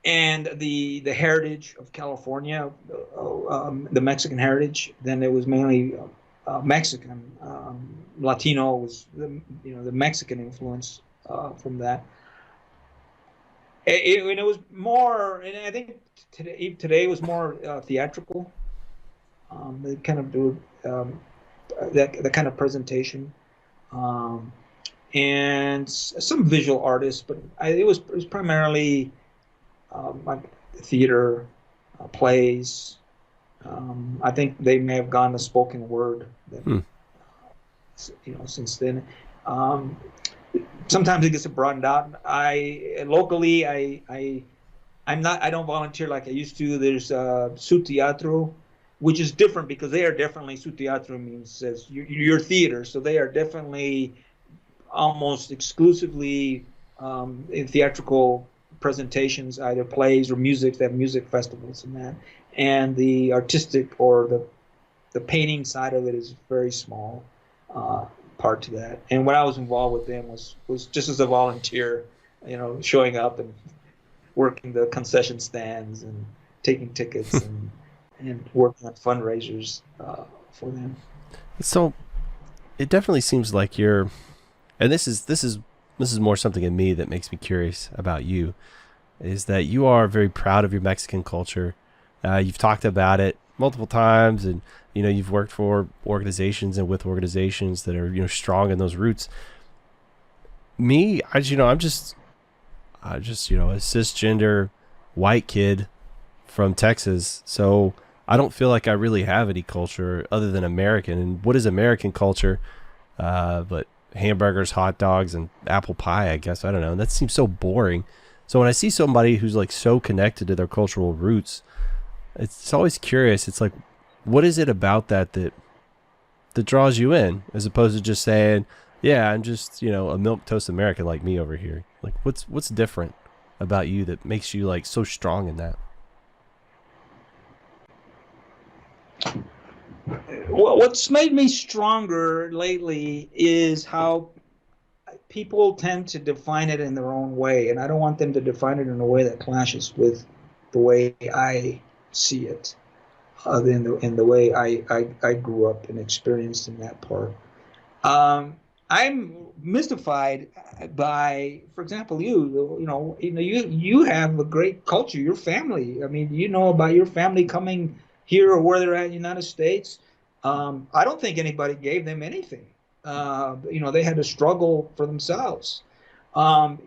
B: and the heritage of California, the Mexican heritage, then it was mainly Mexican. Latino was the Mexican influence from that. And it was more, and I think today was more theatrical. They kind of do that kind of presentation, um, and some visual artists, but it was primarily like theater, plays. I think they may have gone to spoken word, that,
A: Hmm.
B: since then. Um, Sometimes it gets broadened out. I don't volunteer like I used to. There's Su Teatro, which is different because they are definitely, Su Teatro means says your theater, so they are definitely almost exclusively in theatrical presentations, either plays or music. They have music festivals and that. And the artistic, or the painting side of it, is very small uh, part to that. And what I was involved with them was just as a volunteer, showing up and working the concession stands and taking tickets, and working on fundraisers for them.
A: So it definitely seems like and this is more something in me that makes me curious about you, is that you are very proud of your Mexican culture. You've talked about it multiple times, and you've worked for organizations and with organizations that are strong in those roots. Me, I'm just a cisgender white kid from Texas, so I don't feel like I really have any culture other than American. And what is American culture? But hamburgers, hot dogs, and apple pie, I guess. I don't know. And that seems so boring. So when I see somebody who's like so connected to their cultural roots, it's always curious. It's like, what is it about that draws you in, as opposed to just saying, "Yeah, I'm just a milk toast American like me over here." Like, what's different about you that makes you like so strong in that?
B: What's made me stronger lately is how people tend to define it in their own way, and I don't want them to define it in a way that clashes with the way I see it, in the way I grew up and experienced in that part. I'm mystified by, for example, you have a great culture, your family. I mean, you know about your family coming here or where they're at in the United States. I don't think anybody gave them anything. They had to struggle for themselves. Um,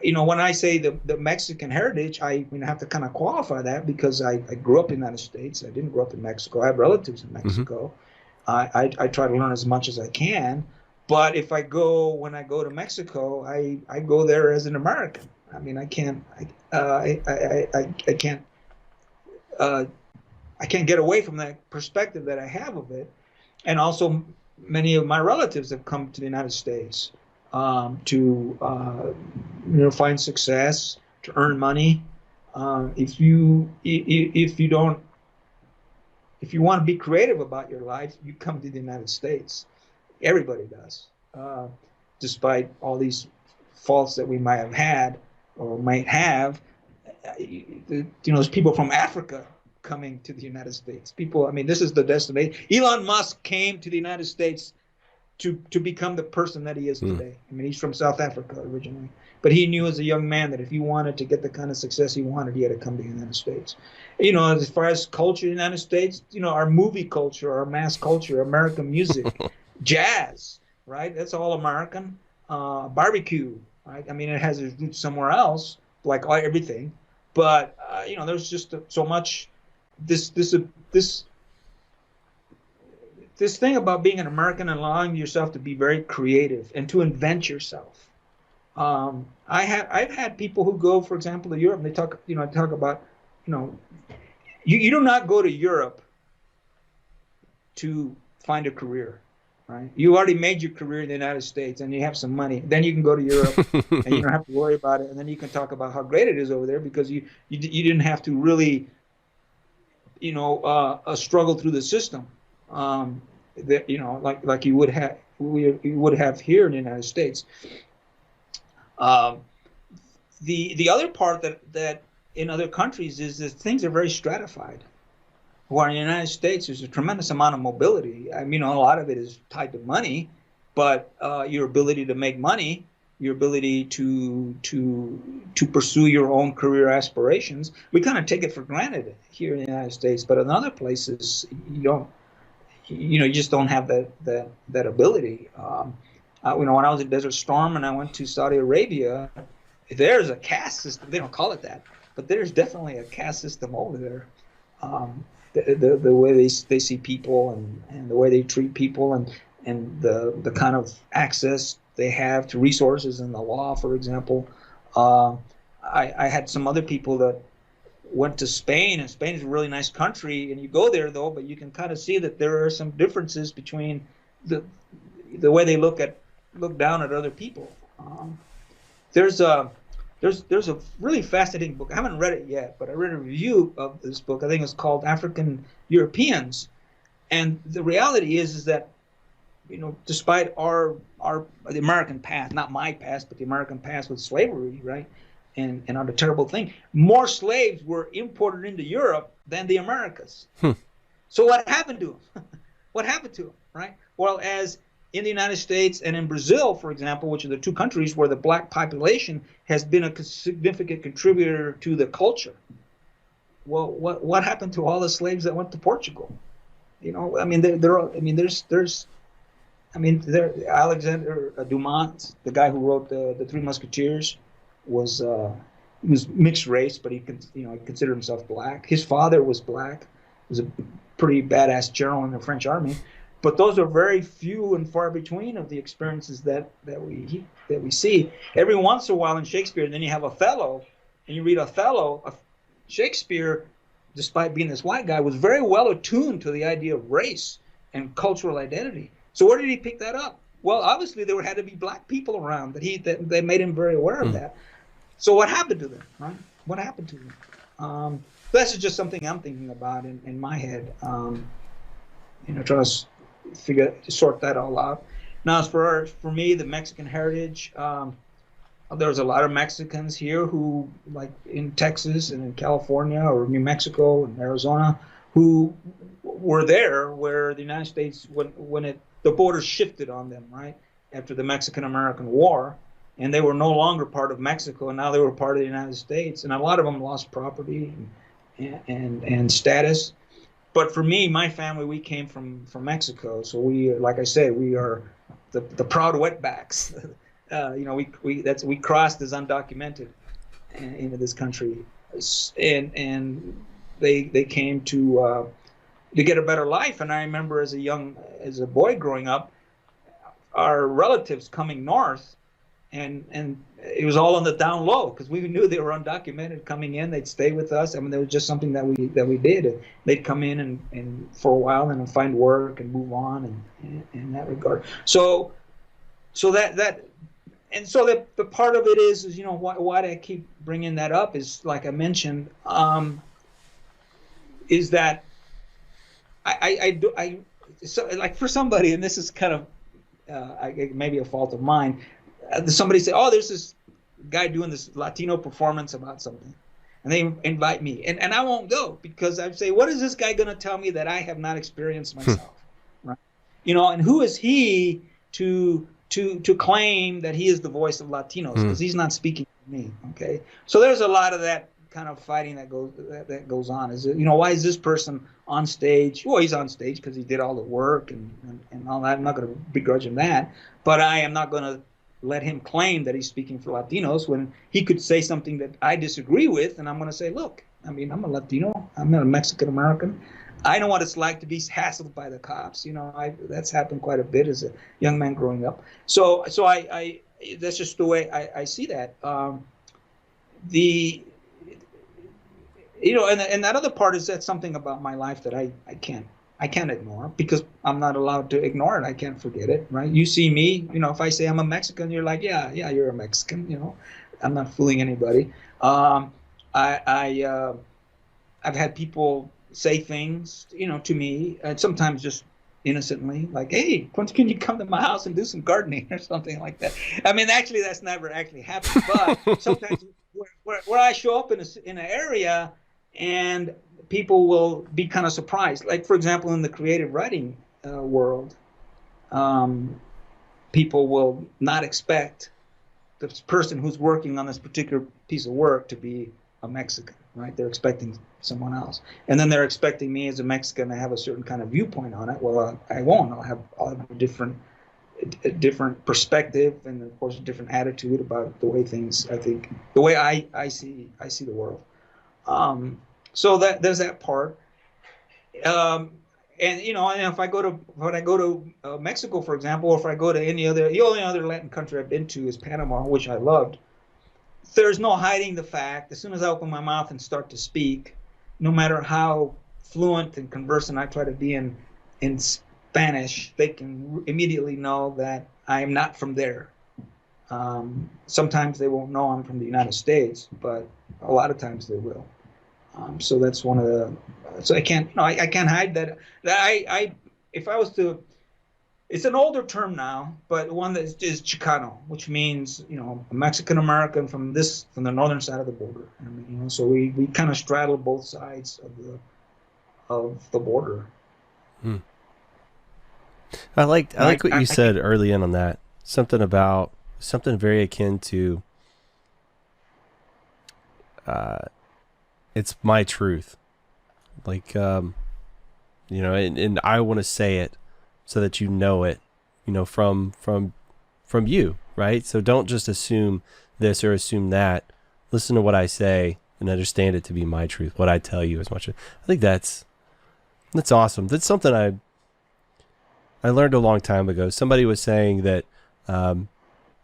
B: when I say the Mexican heritage, have to kind of qualify that because I grew up in the United States. I didn't grow up in Mexico. I have relatives in
A: Hmm.
B: Mexico. I try to learn as much as I can. But when I go to Mexico, I go there as an American. I mean, I can't, uh, I can't get away from that perspective that I have of it. And also, many of my relatives have come to the United States to find success, to earn money. If you don't if you want to be creative about your life, you come to the United States. Everybody does, despite all these faults that we might have had or might have. There's people from Africa coming to the United States. People, I mean, this is the destination. Elon Musk came to the United States to become the person that he is
A: Mm.
B: today. I mean, he's from South Africa originally, but he knew as a young man that if he wanted to get the kind of success he wanted, he had to come to the United States. As far as culture in the United States, our movie culture, our mass culture, American music, jazz, right? That's all American. Barbecue, right? I mean, it has its roots somewhere else, like everything, but there's just so much this this thing about being an American and allowing yourself to be very creative and to invent yourself. I've had people who go, for example, to Europe. And they talk about, you know, you do not go to Europe to find a career, right? You already made your career in the United States and you have some money. Then you can go to Europe and you don't have to worry about it. And then you can talk about how great it is over there because you didn't have to really, struggle through the system. That like you would have here in the United States. Um, the other part that in other countries is that things are very stratified. Where in the United States, there's a tremendous amount of mobility. I mean, a lot of it is tied to money, but your ability to make money, your ability to pursue your own career aspirations, we kind of take it for granted here in the United States. But in other places, you don't. You just don't have that ability. When I was at Desert Storm and I went to Saudi Arabia, there's a caste system. They don't call it that, but there's definitely a caste system over there. Um, the way they see people and the way they treat people and the kind of access they have to resources and the law, for example. I had some other people that went to Spain, and Spain is a really nice country, and you go there though, but you can kind of see that there are some differences between the way they look down at other people. There's a really fascinating book. I haven't read it yet, but I read a review of this book. I think it's called African Europeans, and the reality is that despite the American past, not my past, but the American past with slavery, right? And on the terrible thing, more slaves were imported into Europe than the Americas. So what happened to them? What happened to them, right? Well, as in the United States and in Brazil, for example, which are the two countries where the black population has been a significant contributor to the culture. Well, what happened to all the slaves that went to Portugal? I mean, Alexander Dumas, the guy who wrote the Three Musketeers, was mixed race, but he considered himself black. His father was black. He was a pretty badass general in the French army. But those are very few and far between of the experiences that we see. Every once in a while in Shakespeare, and then you have Othello, and you read Othello. Shakespeare, despite being this white guy, was very well attuned to the idea of race and cultural identity. So where did he pick that up? Well, obviously there had to be black people around that made him very aware of that. So what happened to them, right? What happened to them? This is just something I'm thinking about in my head. Trying to sort that all out. Now, as for me, the Mexican heritage, there's a lot of Mexicans here who, like in Texas and in California or New Mexico and Arizona, who were there where the United States, when the border shifted on them, right? after the Mexican-American War, and they were no longer part of Mexico, and now they were part of the United States, and a lot of them lost property and status. But for me, my family, we came from Mexico, so we, like I say, we are the proud wetbacks. We crossed as undocumented into this country, and they came to get a better life. And I remember as a boy growing up, our relatives coming north, and it was all on the down low because we knew they were undocumented coming in. They'd stay with us. I mean, there was just something that we did. They'd come in and for a while and find work and move on and in that regard. So that and so the part of it is why I keep bringing that up is, like I mentioned, is that so like for somebody, and this is kind of maybe a fault of mine. Somebody say, "Oh, there's this guy doing this Latino performance about something," and they invite me, and I won't go because I say, "What is this guy going to tell me that I have not experienced myself?" Right? And who is he to claim that he is the voice of Latinos, because he's not speaking for me. Okay, so there's a lot of that kind of fighting that goes on. Is why is this person on stage? Well, he's on stage because he did all the work and all that. I'm not going to begrudge him that, but I am not going to let him claim that he's speaking for Latinos when he could say something that I disagree with, and I'm going to say, look, I mean, I'm a Latino, I'm not a Mexican American. I know what it's like to be hassled by the cops. That's happened quite a bit as a young man growing up. So I that's just the way I see that. And that other part is that something about my life that I can't ignore because I'm not allowed to ignore it. I can't forget it, right? You see me, if I say I'm a Mexican, you're like, yeah, you're a Mexican. I'm not fooling anybody. I've had people say things, to me, and sometimes just innocently, like, "Hey, can you come to my house and do some gardening?" or something like that. I mean, actually, that's never actually happened. But sometimes where I show up in an area, and people will be kind of surprised. Like, for example, in the creative writing world, people will not expect the person who's working on this particular piece of work to be a Mexican, right? They're expecting someone else. And then they're expecting me as a Mexican to have a certain kind of viewpoint on it. Well, I won't. I'll have a different perspective and, of course, a different attitude about the way things, I think, the way I see the world. So there's that part. And if I go to Mexico, for example, or if I go to the only other Latin country I've been to is Panama, which I loved. There's no hiding the fact. As soon as I open my mouth and start to speak, no matter how fluent and conversant I try to be in Spanish, they can immediately know that I am not from there. Sometimes they won't know I'm from the United States, but a lot of times they will. So that's one of the. So I can't hide that. If I was to, it's an older term now, but one that is Chicano, which means a Mexican American from the northern side of the border. I mean, so we kind of straddle both sides of the border.
A: I like what you said early on that. Something very akin to. It's my truth, like and I want to say it so that it, from you, right? So don't just assume this or assume that. Listen to what I say and understand it to be my truth. What I tell you as much. I think that's awesome. That's something I learned a long time ago. Somebody was saying that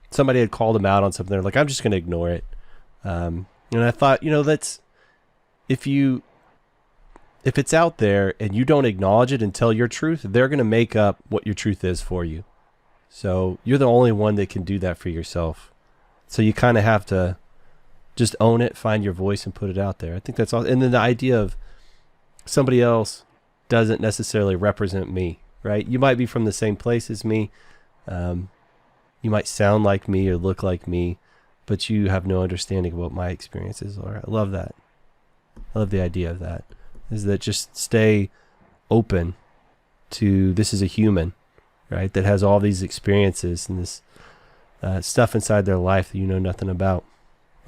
A: somebody had called them out on something. They're like, I'm just going to ignore it. And I thought, that's. If it's out there and you don't acknowledge it and tell your truth, they're going to make up what your truth is for you. So you're the only one that can do that for yourself. So you kind of have to just own it, find your voice, and put it out there. I think that's all. And then the idea of somebody else doesn't necessarily represent me, right? You might be from the same place as me. You might sound like me or look like me, but you have no understanding of what my experiences are. I love that. I love the idea of that, is that just stay open to this is a human right? That has all these experiences and this stuff inside their life that you know nothing about.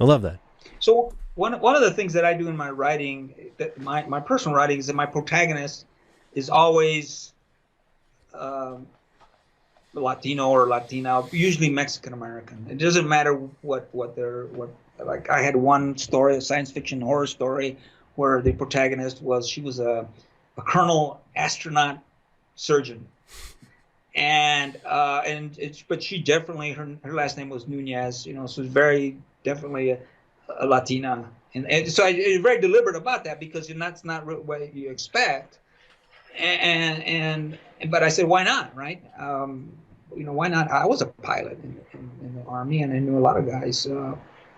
A: I love that.
B: So one of the things that I do in my writing, that my personal writing, is that my protagonist is always Latino or Latina, usually Mexican American. It doesn't matter what like. I had one story, a science fiction horror story, where the protagonist was a colonel astronaut surgeon, but she definitely, her last name was Nunez, so it's very definitely a Latina, and so I'm very deliberate about that, because that's not what you expect. But I said, why not, right? Why not? I was a pilot in the Army, and I knew a lot of guys,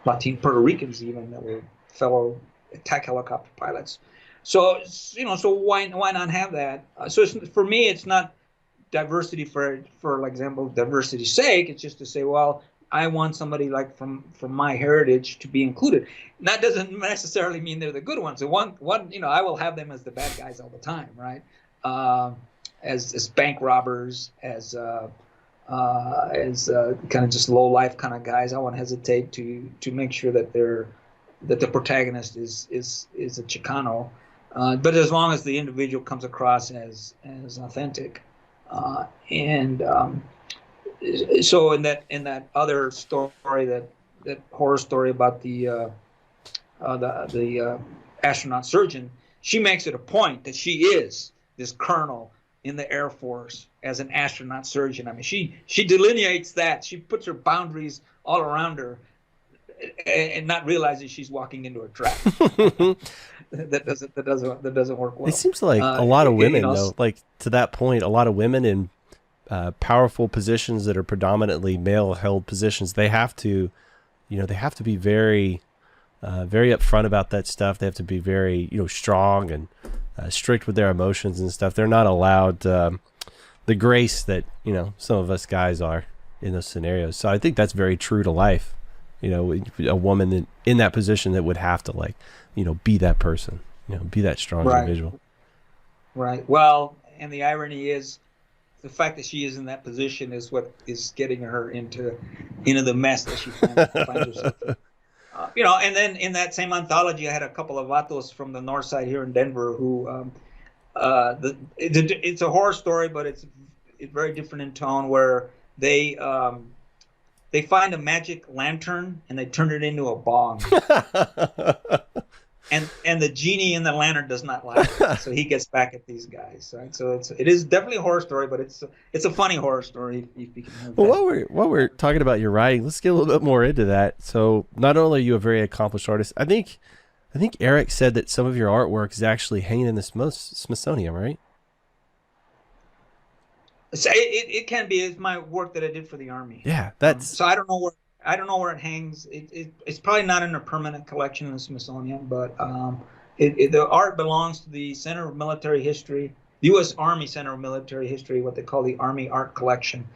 B: Latin Puerto Ricans even, that were fellow attack helicopter pilots. So so why not have that? So for me, it's not diversity for example, diversity's sake. It's just to say, well, I want somebody like from my heritage to be included. And that doesn't necessarily mean they're the good ones. So one, I will have them as the bad guys all the time, right? As bank robbers, as kind of just low life kind of guys. I won't hesitate to make sure that the protagonist is a Chicano, but as long as the individual comes across as authentic. So in that other story, that horror story about the astronaut surgeon, she makes it a point that she is this colonel in the Air Force as an astronaut surgeon. I mean, she delineates that. She puts her boundaries all around her, and not realizing she's walking into a trap. that doesn't work well.
A: It seems like a lot of women, though, like to that point, a lot of women in powerful positions that are predominantly male-held positions, they have to be very, very upfront about that stuff. They have to be very, strong and strict with their emotions and stuff. They're not allowed the grace that some of us guys are in those scenarios. So I think that's very true to life. A woman in that position that would have to be that person, be that strong individual.
B: Right. Well, and the irony is, the fact that she is in that position is what is getting her into the mess that she finds herself in. And then in that same anthology, I had a couple of vatos from the north side here in Denver who, it's a horror story, but it's very different in tone, where they find a magic lantern and they turn it into a bong. And the genie in the lantern does not like it, so he gets back at these guys. Right? So it is definitely a horror story, but it's a funny horror story. If you can have that.
A: Well, while we're talking about your writing, let's get a little bit more into that. So not only are you a very accomplished artist, I think Eric said that some of your artwork is actually hanging in the Smithsonian, right?
B: So it can be. It's my work that I did for the Army.
A: Yeah, that's.
B: So I don't know where it hangs. It's probably not in a permanent collection in the Smithsonian, but the art belongs to the Center of Military History, the U.S. Army Center of Military History, what they call the Army Art Collection,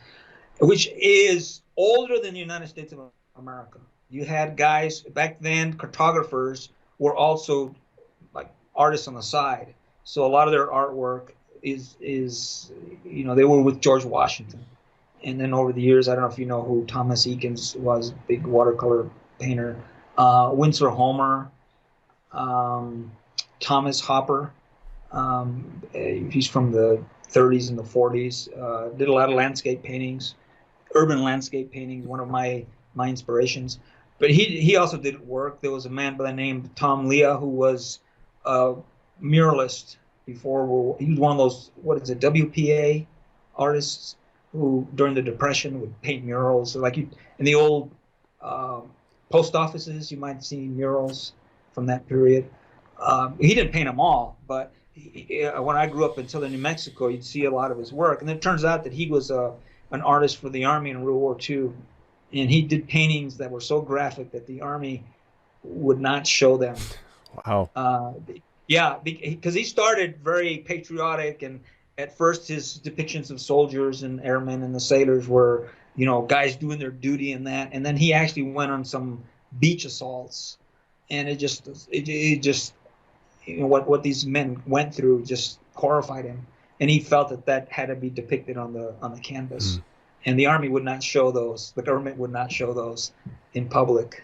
B: which is older than the United States of America. You had guys back then, cartographers were also like artists on the side. So a lot of their artwork is they were with George Washington. And then over the years, I don't know if you know who Thomas Eakins was, big watercolor painter. Winsor Homer, Thomas Hopper. He's from the 30s and the 40s. Did a lot of landscape paintings, urban landscape paintings, one of my inspirations. But he also did work. There was a man by the name of Tom Leah who was a muralist before. He was one of those, WPA artists, who during the Depression would paint murals. Like in the old post offices, you might see murals from that period. He didn't paint them all, but when I grew up in southern New Mexico, you'd see a lot of his work. And it turns out that he was an artist for the Army in World War II. And he did paintings that were so graphic that the Army would not show them.
A: Wow.
B: Yeah, because he started very patriotic, and at first his depictions of soldiers and airmen and the sailors were, guys doing their duty and that. And then he actually went on some beach assaults, and it just what these men went through just horrified him. and he felt that that had to be depicted on the canvas, and the Army would not show those. The government would not show those in public.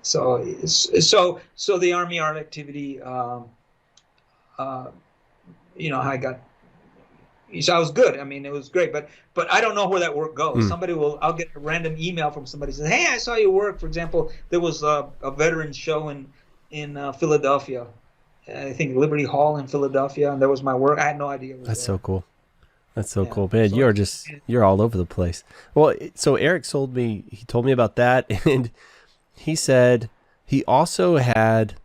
B: So the Army art activity, I got. So I was good. I mean, it was great, but I don't know where that work goes. I'll get a random email from somebody saying, "Hey, I saw your work." For example, there was a veteran show in Philadelphia, I think Liberty Hall in Philadelphia, and there was my work. I had no idea.
A: That's so cool. That's so cool, man. You're all over the place. Well, so Eric told me about that, and he said he also had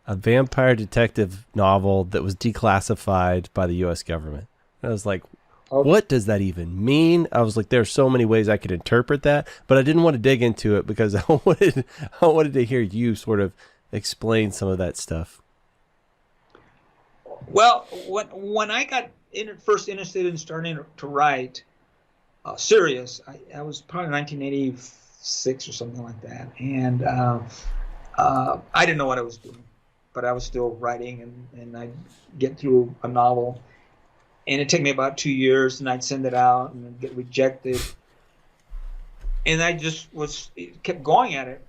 A: a vampire detective novel that was declassified by the U.S. government. I was like, what does that even mean? I was like, there are so many ways I could interpret that, but I didn't want to dig into it because I wanted to hear you sort of explain some of that stuff.
B: Well, when I got first interested in starting to write serious, I was probably 1986 or something like that, and I didn't know what I was doing, but I was still writing, and I'd get through a novel. And it'd take me about 2 years, and I'd send it out and then get rejected. And I just kept going at it.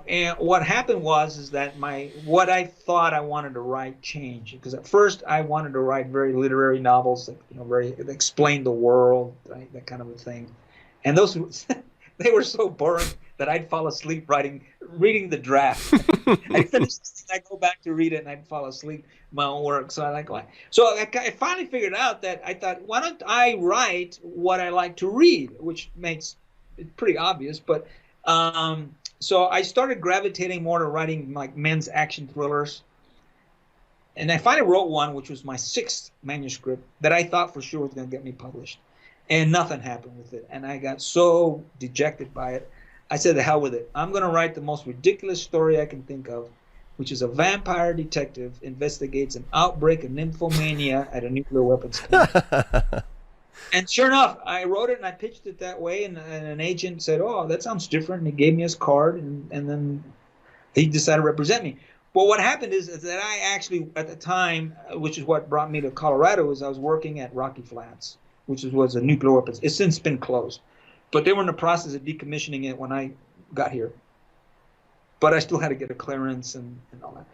B: And what happened is that what I thought I wanted to write changed. Because at first I wanted to write very literary novels that that explained the world, right? That kind of a thing. And those they were so boring that I'd fall asleep reading the draft. I'd finish this thing, I'd go back to read it, and I'd fall asleep my own work. So I finally figured out that I thought, why don't I write what I like to read, which makes it pretty obvious. But so I started gravitating more to writing like men's action thrillers. And I finally wrote one, which was my 6th manuscript, that I thought for sure was going to get me published. And nothing happened with it. And I got so dejected by it. I said, the hell with it. I'm going to write the most ridiculous story I can think of, which is a vampire detective investigates an outbreak of nymphomania at a nuclear weapons camp. And sure enough, I wrote it and I pitched it that way. And an agent said, oh, that sounds different. And he gave me his card. And then he decided to represent me. But what happened is that I actually, at the time, which is what brought me to Colorado, was I was working at Rocky Flats, which was a nuclear weapons. It's since been closed. But they were in the process of decommissioning it when I got here. But I still had to get a clearance and all that.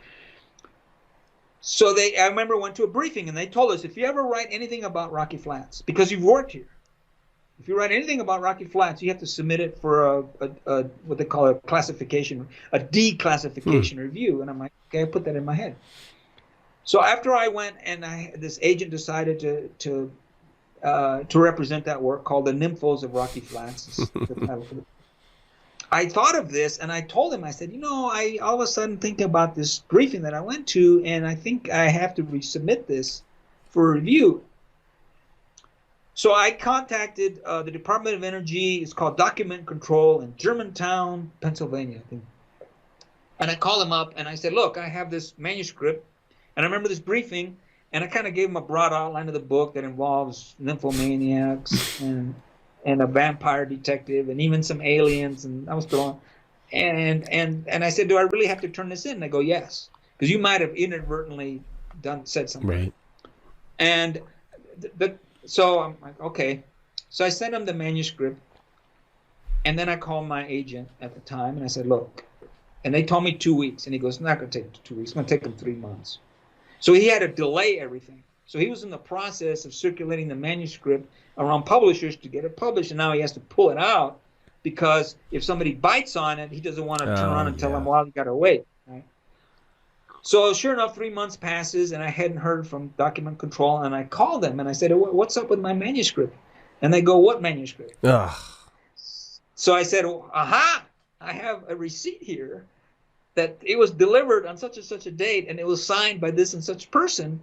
B: So I remember went to a briefing, and they told us, if you ever write anything about Rocky Flats, because you've worked here, if you write anything about Rocky Flats, you have to submit it for a what they call a declassification review. And I'm like, okay, I put that in my head. So after I went, and this agent decided to represent that work, called The Nymphos of Rocky Flats. I thought of this, and I told him, I said, I all of a sudden think about this briefing that I went to, and I think I have to resubmit this for review. So I contacted the Department of Energy. It's called Document Control in Germantown, Pennsylvania, I think. And I called him up, and I said, look, I have this manuscript, and I remember this briefing, and I kind of gave him a broad outline of the book that involves nymphomaniacs and a vampire detective and even some aliens, and I was going, and I said, do I really have to turn this in? And they go, yes, because you might have inadvertently said something.
A: Right.
B: And so I'm like, okay. So I sent him the manuscript, and then I called my agent at the time, and I said, look, and they told me 2 weeks, and he goes, it's not going to take 2 weeks, it's going to take him 3 months. So he had to delay everything. So he was in the process of circulating the manuscript around publishers to get it published, and now he has to pull it out because if somebody bites on it, he doesn't want to turn around and tell them, well, you got to wait. Right? So sure enough, 3 months passes, and I hadn't heard from Document Control, and I called them, and I said, what's up with my manuscript? And they go, what manuscript?
A: Ugh.
B: So I said, aha, I have a receipt here that it was delivered on such and such a date, and it was signed by this and such person.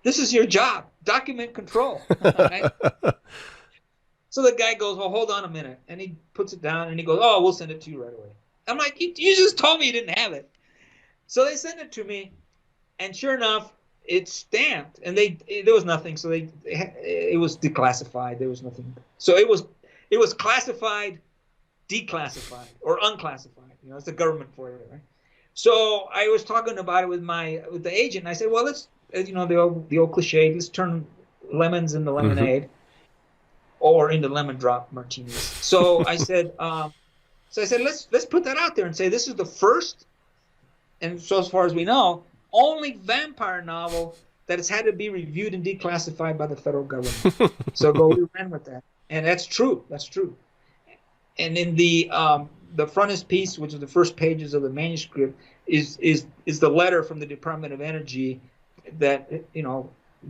B: This is your job, document control. Right? So the guy goes, well, hold on a minute. And he puts it down, and he goes, oh, we'll send it to you right away. I'm like, you just told me you didn't have it. So they sent it to me, and sure enough, it's stamped. And there was nothing, so it was declassified. There was nothing. So it was classified, declassified, or unclassified. It's the government for you, right? So I was talking about it with the agent. And I said, well, the old cliche, let's turn lemons into
A: Mm-hmm.
B: lemonade or into lemon drop martinis. So I said, let's put that out there and say this is the first, and so as far as we know, only vampire novel that has had to be reviewed and declassified by the federal government. So we ran with that, and that's true. That's true. And in the frontispiece, which is the first pages of the manuscript, is the letter from the Department of Energy that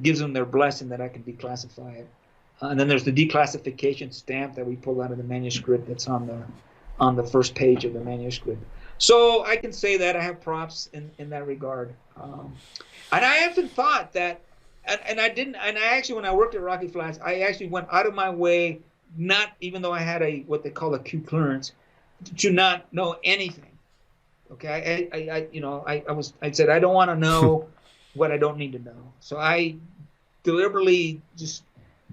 B: gives them their blessing that I can declassify it. And then there's the declassification stamp that we pulled out of the manuscript that's on the first page of the manuscript. So I can say that I have props in that regard. And I often thought that, and I didn't, and I actually, when I worked at Rocky Flats, I actually went out of my way, not even though I had what they call a Q clearance, to not know anything. Okay, I said I don't want to know what I don't need to know. So I deliberately just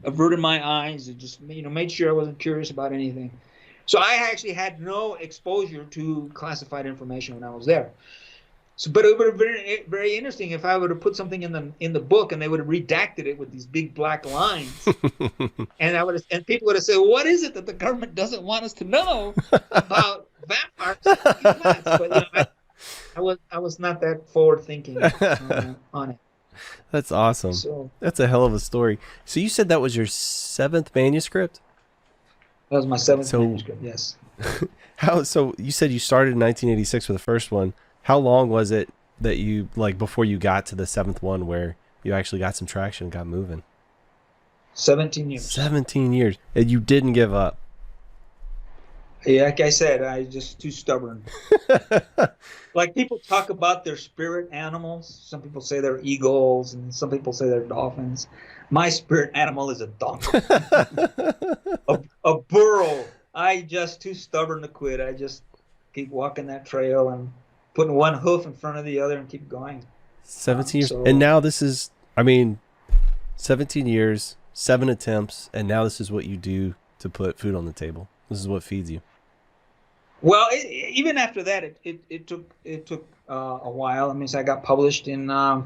B: averted my eyes and just made sure I wasn't curious about anything. So I actually had no exposure to classified information when I was there. So, but it would have been very interesting if I would have put something in the book and they would have redacted it with these big black lines, and people would have said, "What is it that the government doesn't want us to know about vampires?" But I was not that forward thinking on it.
A: That's awesome.
B: So
A: that's a hell of a story. So you said that was your 7th manuscript?
B: That was my 7th manuscript. Yes.
A: So you said you started in 1986 with the first one. How long was it that you before you got to the 7th one where you actually got some traction and got moving?
B: 17 years.
A: 17 years. And you didn't give up.
B: Yeah, like I said, I just too stubborn. Like people talk about their spirit animals. Some people say they're eagles, and some people say they're dolphins. My spirit animal is a donkey, a burro. I just too stubborn to quit. I just keep walking that trail and putting one hoof in front of the other and keep going.
A: 17 years, and now this is, 17 years, 7 attempts, and now this is what you do to put food on the table. This is what feeds you.
B: Well, even after that, it took a while. I mean, so I got published in. I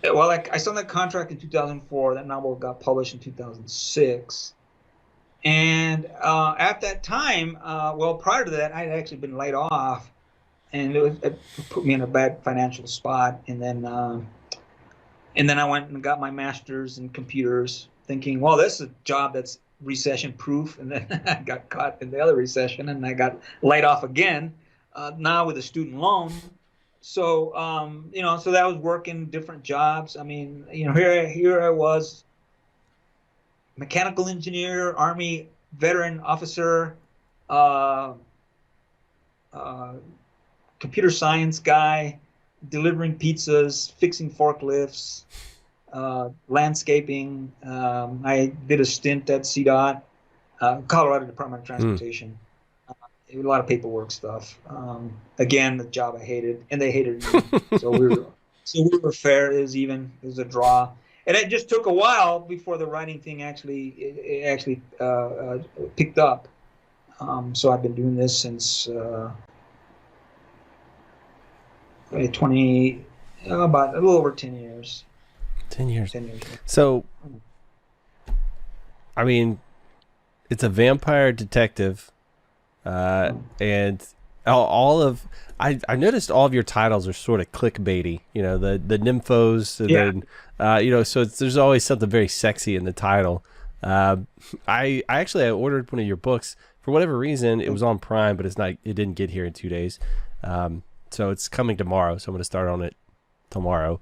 B: signed that contract in 2004. That novel got published in 2006, and at that time, prior to that, I had actually been laid off, and it put me in a bad financial spot. And then I went and got my master's in computers, thinking, well, this is a job that's recession proof, and then I got caught in the other recession and I got laid off again, now with a student loan. So so that was working different jobs. I mean, here I was, mechanical engineer, Army veteran officer, computer science guy, delivering pizzas, fixing forklifts, landscaping. I did a stint at CDOT, Colorado Department of Transportation. A lot of paperwork stuff. Again, the job I hated, and they hated me. So we were fair. It was even. It was a draw, and it just took a while before the writing thing actually picked up. So I've been doing this since about a little over 10 years.
A: 10 years. 10 years. So, it's a vampire detective, and I noticed all of your titles are sort of clickbaity. The nymphos, and then so there's always something very sexy in the title. I ordered one of your books for whatever reason. It was on Prime, but it didn't get here in 2 days. So it's coming tomorrow. So I'm going to start on it tomorrow.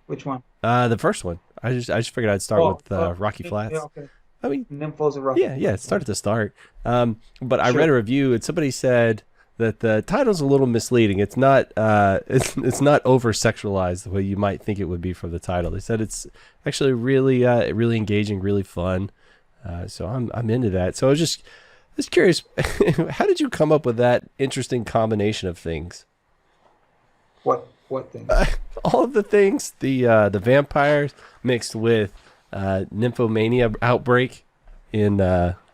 B: Which one?
A: The first one. I just figured I'd start with Rocky Flats.
B: Yeah, okay. Nymphos of Rocky.
A: Yeah. Start at the start. But I read a review and somebody said that the title's a little misleading. It's not. It's not over sexualized the way you might think it would be from the title. They said it's actually really, really engaging, really fun. So I'm into that. So I was just curious, how did you come up with that interesting combination of things?
B: What things?
A: All of the things, the vampires mixed with nymphomania outbreak in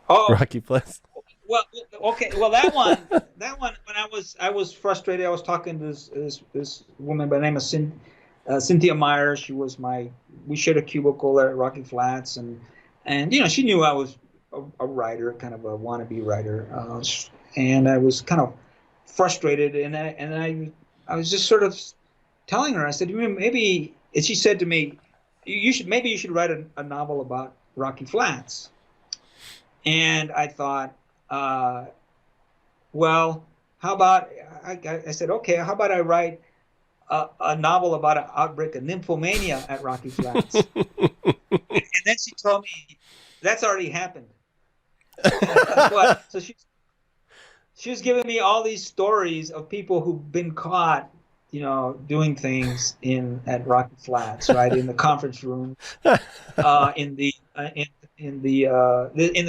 A: Rocky Flats.
B: Well, okay. Well, that one. When I was frustrated, I was talking to this woman by the name of Cynthia Meyer. We shared a cubicle there at Rocky Flats, and she knew I was a writer, kind of a wannabe writer, and I was kind of frustrated, and I was just sort of telling her. I said, maybe, and she said to me, you should write a novel about Rocky Flats. And I thought, well, how about, I said, okay, how about I write a novel about an outbreak of nymphomania at Rocky Flats? And then she told me, that's already happened. So she was giving me all these stories of people who've been caught, doing things at Rocky Flats, right, in the conference room, in the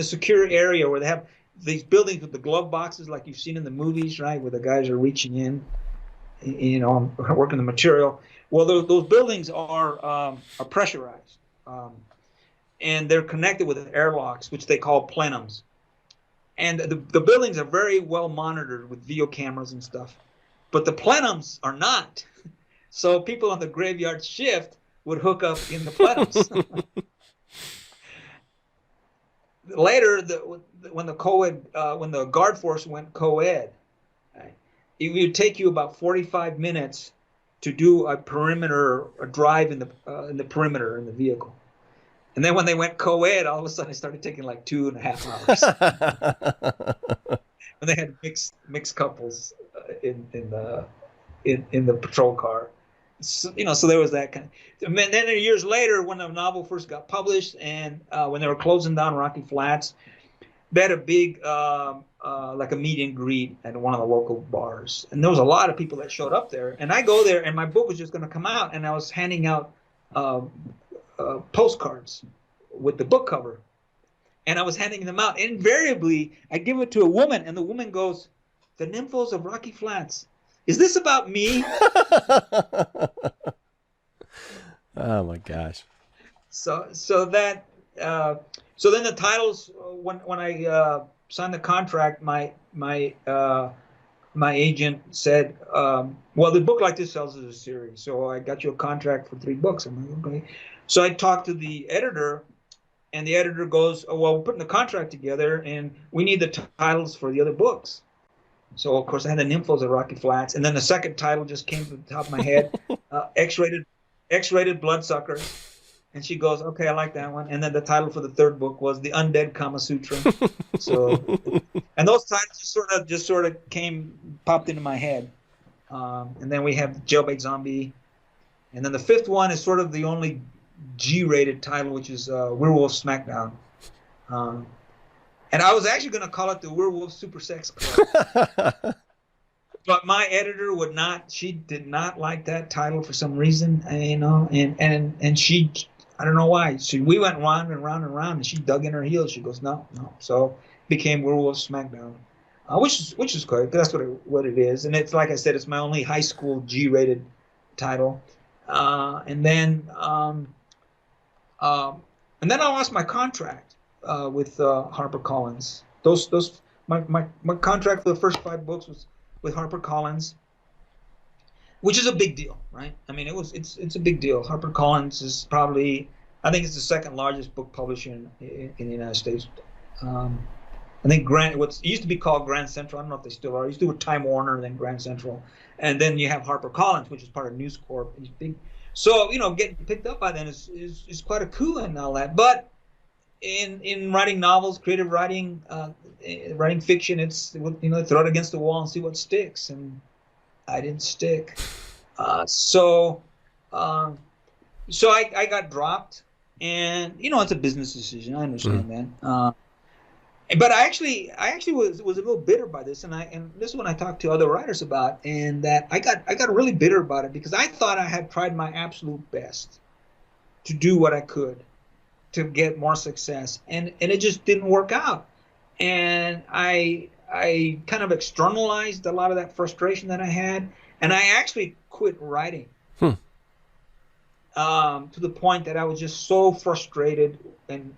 B: secure area where they have these buildings with the glove boxes, like you've seen in the movies, right, where the guys are reaching in, working the material. Well, those buildings are pressurized, and they're connected with airlocks, which they call plenums. And the buildings are very well monitored with video cameras and stuff, but the plenums are not. So people on the graveyard shift would hook up in the plenums. Later, when the guard force went co-ed, right, it would take you about 45 minutes to do a drive in the perimeter in the vehicle. And then when they went co-ed, all of a sudden it started taking like 2.5 hours. And they had mixed couples in the patrol car. So there was that kind of. And then years later, when the novel first got published, and when they were closing down Rocky Flats, they had a big like a meet and greet at one of the local bars, and there was a lot of people that showed up there. And I go there, and my book was just going to come out, and I was handing out postcards with the book cover, and I was handing them out. Invariably, I give it to a woman, and the woman goes, "The Nymphos of Rocky Flats. Is this about me?"
A: Oh my gosh.
B: So then the titles, when I signed the contract, my agent said, well, the book like this sells as a series, so I got you a contract for 3 books. I'm like, okay. So I talked to the editor, and the editor goes, oh, well, we're putting the contract together, and we need the titles for the other books. So, of course, I had the Nymphos of Rocky Flats, and then the second title just came to the top of my head, X-rated Bloodsuckers. And she goes, okay, I like that one. And then the title for the third book was The Undead Kama Sutra. So, and those titles just sort of popped into my head. And then we have Jailbait Zombie. And then the fifth one is sort of the only G-rated title, which is Werewolf Smackdown. And I was actually going to call it the Werewolf Super Sex Club. But my editor would not. She did not like that title for some reason, and she, I don't know why. So we went round and round and round, and she dug in her heels. She goes, no. So it became Werewolf Smackdown, which is good. That's what it is. And it's like I said, it's my only high school G-rated title. And then I lost my contract with HarperCollins. My contract for the first 5 books was with HarperCollins, which is a big deal, right? I mean, it's a big deal. HarperCollins is probably, I think it's the second largest book publisher in the United States. I think what used to be called Grand Central, I don't know if they still are. It used to be with Time Warner and then Grand Central, and then you have HarperCollins, which is part of News Corp. It's big. So getting picked up by them is quite a coup and all that. But in writing novels, creative writing, writing fiction, it's throw it against the wall and see what sticks, and I didn't stick. So I got dropped, and it's a business decision. I understand that. But I actually was a little bitter by this, and this is what I talked to other writers about, and that I got really bitter about it because I thought I had tried my absolute best to do what I could to get more success, and it just didn't work out. And I kind of externalized a lot of that frustration that I had, and I actually quit writing. To the point that I was just so frustrated and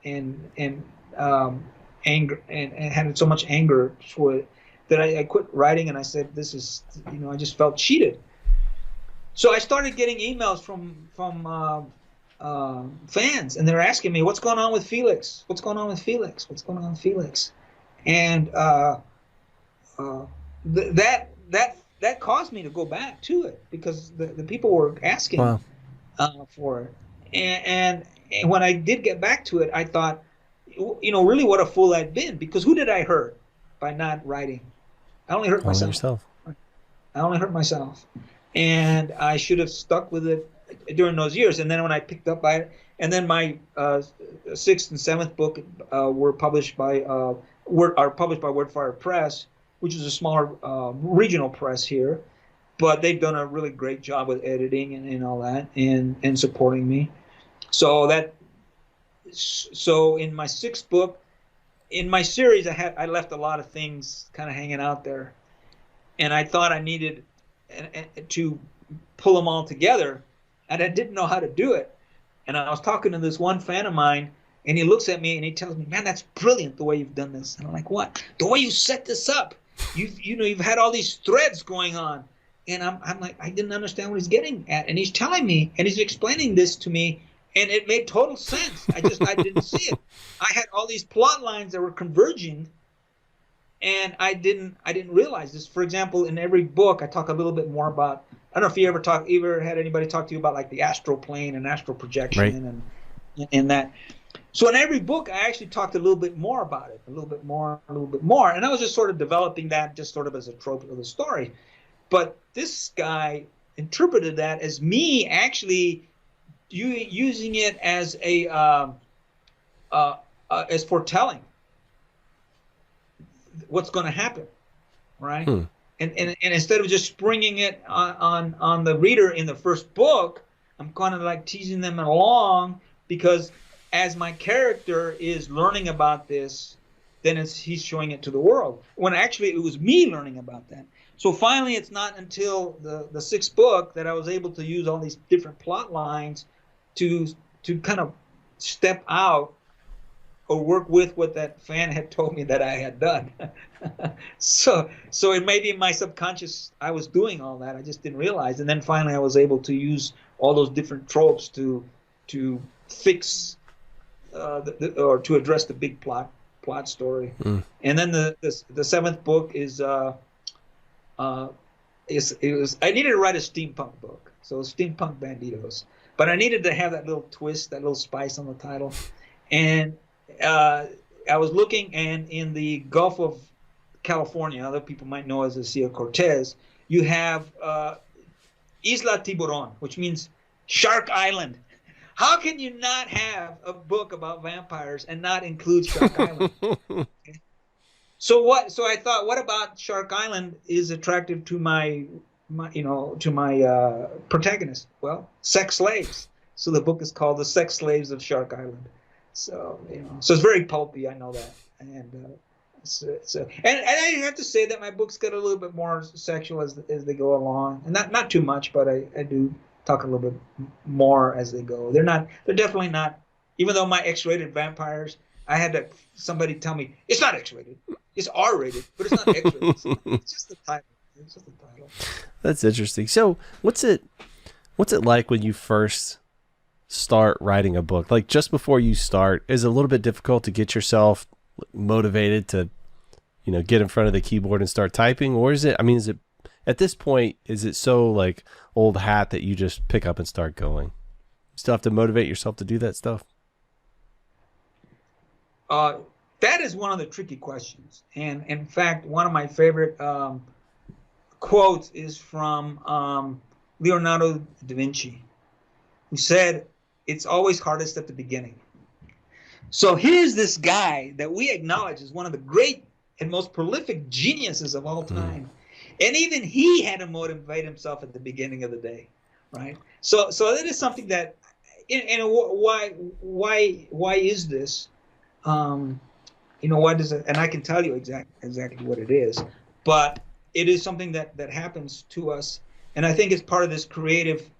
B: anger and had so much anger for it that I quit writing, and I said, this is, I just felt cheated. So I started getting emails from fans, and they're asking me, "What's going on with Felix? What's going on with Felix? What's going on with Felix?" And that caused me to go back to it because the people were asking
A: Wow.
B: for it. And when I did get back to it, I thought, really what a fool I'd been, because who did I hurt by not writing? I only hurt
A: Only
B: myself.
A: yourself.
B: I only hurt myself. And I should have stuck with it during those years. And then when I picked up by it, and then my sixth and seventh book were published by Wordfire Press, which is a smaller regional press here, but they've done a really great job with editing and all that, and supporting me. So in my sixth book, in my series, I left a lot of things kind of hanging out there, and I thought I needed to pull them all together, and I didn't know how to do it. And I was talking to this one fan of mine, and he looks at me and he tells me, "Man, that's brilliant the way you've done this." And I'm like, "What? The way you set this up? You've had all these threads going on." And I'm like, I didn't understand what he's getting at, and he's telling me, and he's explaining this to me, and it made total sense. I didn't see it. I had all these plot lines that were converging, and I didn't realize this. For example, in every book, I talk a little bit more about. I don't know if you ever had anybody talk to you about like the astral plane and astral projection, right, and that. So in every book, I actually talked a little bit more about it, a little bit more, and I was just sort of developing that just sort of as a trope of the story. But this guy interpreted that as me actually using it as as foretelling what's going to happen, right? And instead of just springing it on the reader in the first book, I'm kind of like teasing them along, because as my character is learning about this, then he's showing it to the world, when actually it was me learning about that. So finally, it's not until the sixth book that I was able to use all these different plot lines to kind of step out or work with what that fan had told me that I had done. So it may be in my subconscious I was doing all that, I just didn't realize. And then finally I was able to use all those different tropes to fix or to address the big plot story. And then the seventh book is I needed to write a steampunk book, so Steampunk Banditos, but I needed to have that little twist, that little spice on the title. And I was looking, and in the Gulf of California, other people might know as the Sea of Cortez, you have Isla Tiburon, which means Shark Island. How can you not have a book about vampires and not include Shark Island? Okay. So I thought, what about Shark Island is attractive to my protagonist? Well, sex slaves. So the book is called The Sex Slaves of Shark Island. So so it's very pulpy, I know that, and I have to say that my books get a little bit more sexual as they go along, and not too much, but I do talk a little bit more as they go. They're definitely not. Even though my X-rated vampires, I had somebody tell me it's not X-rated, it's R-rated, but it's not X-rated. It's just the title. It's just the title.
A: That's interesting. So what's it like when you first start writing a book? Like, just before you start, is it a little bit difficult to get yourself motivated to get in front of the keyboard and start typing? Or is it at this point, is it so like old hat that you just pick up and start going? You still have to motivate yourself to do that stuff?
B: That is one of the tricky questions, and in fact, one of my favorite quotes is from Leonardo da Vinci, who said, "It's always hardest at the beginning." So here's this guy that we acknowledge as one of the great and most prolific geniuses of all time. And even he had to motivate himself at the beginning of the day, right? So that is something that, and why is this? Why does it? And I can tell you exactly what it is, but it is something that happens to us, and I think it's part of this creative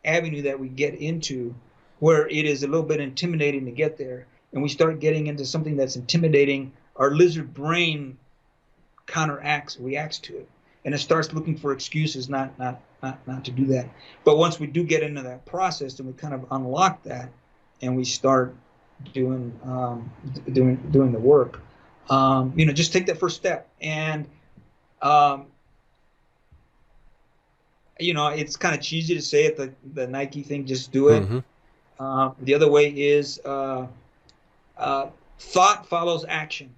B: avenue that we get into, where it is a little bit intimidating to get there, and we start getting into something that's intimidating. Our lizard brain reacts to it, and it starts looking for excuses, not not to do that. But once we do get into that process, then we kind of unlock that, and we start doing the work. Just take that first step. And it's kind of cheesy to say it, the Nike thing, just do it. The other way is thought follows action,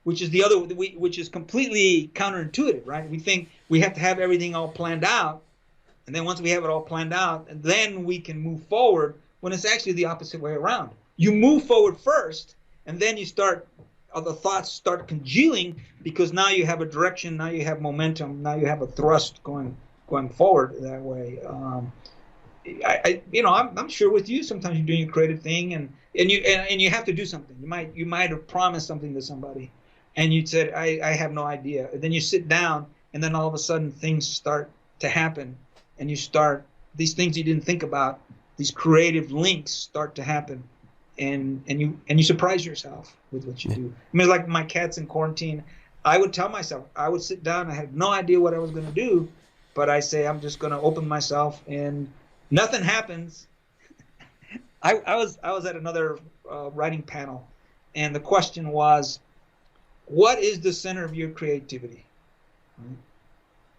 B: which is completely counterintuitive, right? We think we have to have everything all planned out, and then once we have it all planned out, and then we can move forward, when it's actually the opposite way around. You move forward first, and then the thoughts start congealing, because now you have a direction, now you have momentum, now you have a thrust going forward that way. I'm sure with you, sometimes you're doing a creative thing, and you have to do something. You might have promised something to somebody, and you said, I have no idea. And then you sit down, and then all of a sudden things start to happen, and these things you didn't think about, these creative links start to happen, and you surprise yourself with what you do. I mean, like my cats in quarantine, I would tell myself, I would sit down, I had no idea what I was going to do, but I say, I'm just going to open myself, and nothing happens. I was at another writing panel, and the question was, what is the center of your creativity?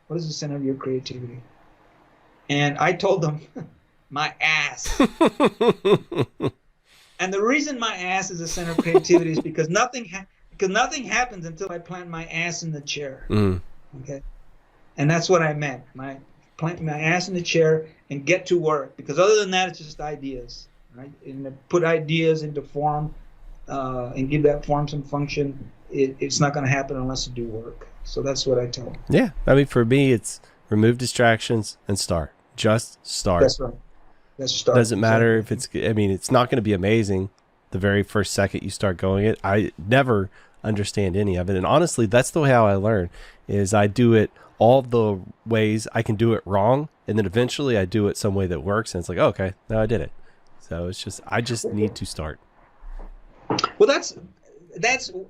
B: What is the center of your creativity? And I told them, my ass. And the reason my ass is the center of creativity is because nothing happens until I plant my ass in the chair. Okay, and that's what I meant. Plant my ass in the chair and get to work, because other than that, it's just ideas, right? And put ideas into form and give that form some function. It's not going to happen unless you do work. So that's what I tell them.
A: Yeah, I mean, for me, it's remove distractions and start. Just start.
B: That's right. That's start.
A: Doesn't matter if it's not going to be amazing the very first second you start going it. I never understand any of it. And honestly, that's the way how I learn, is I do it all the ways I can do it wrong. And then eventually I do it some way that works. And it's like, oh, okay, now I did it. So I just need to start.
B: Well, that's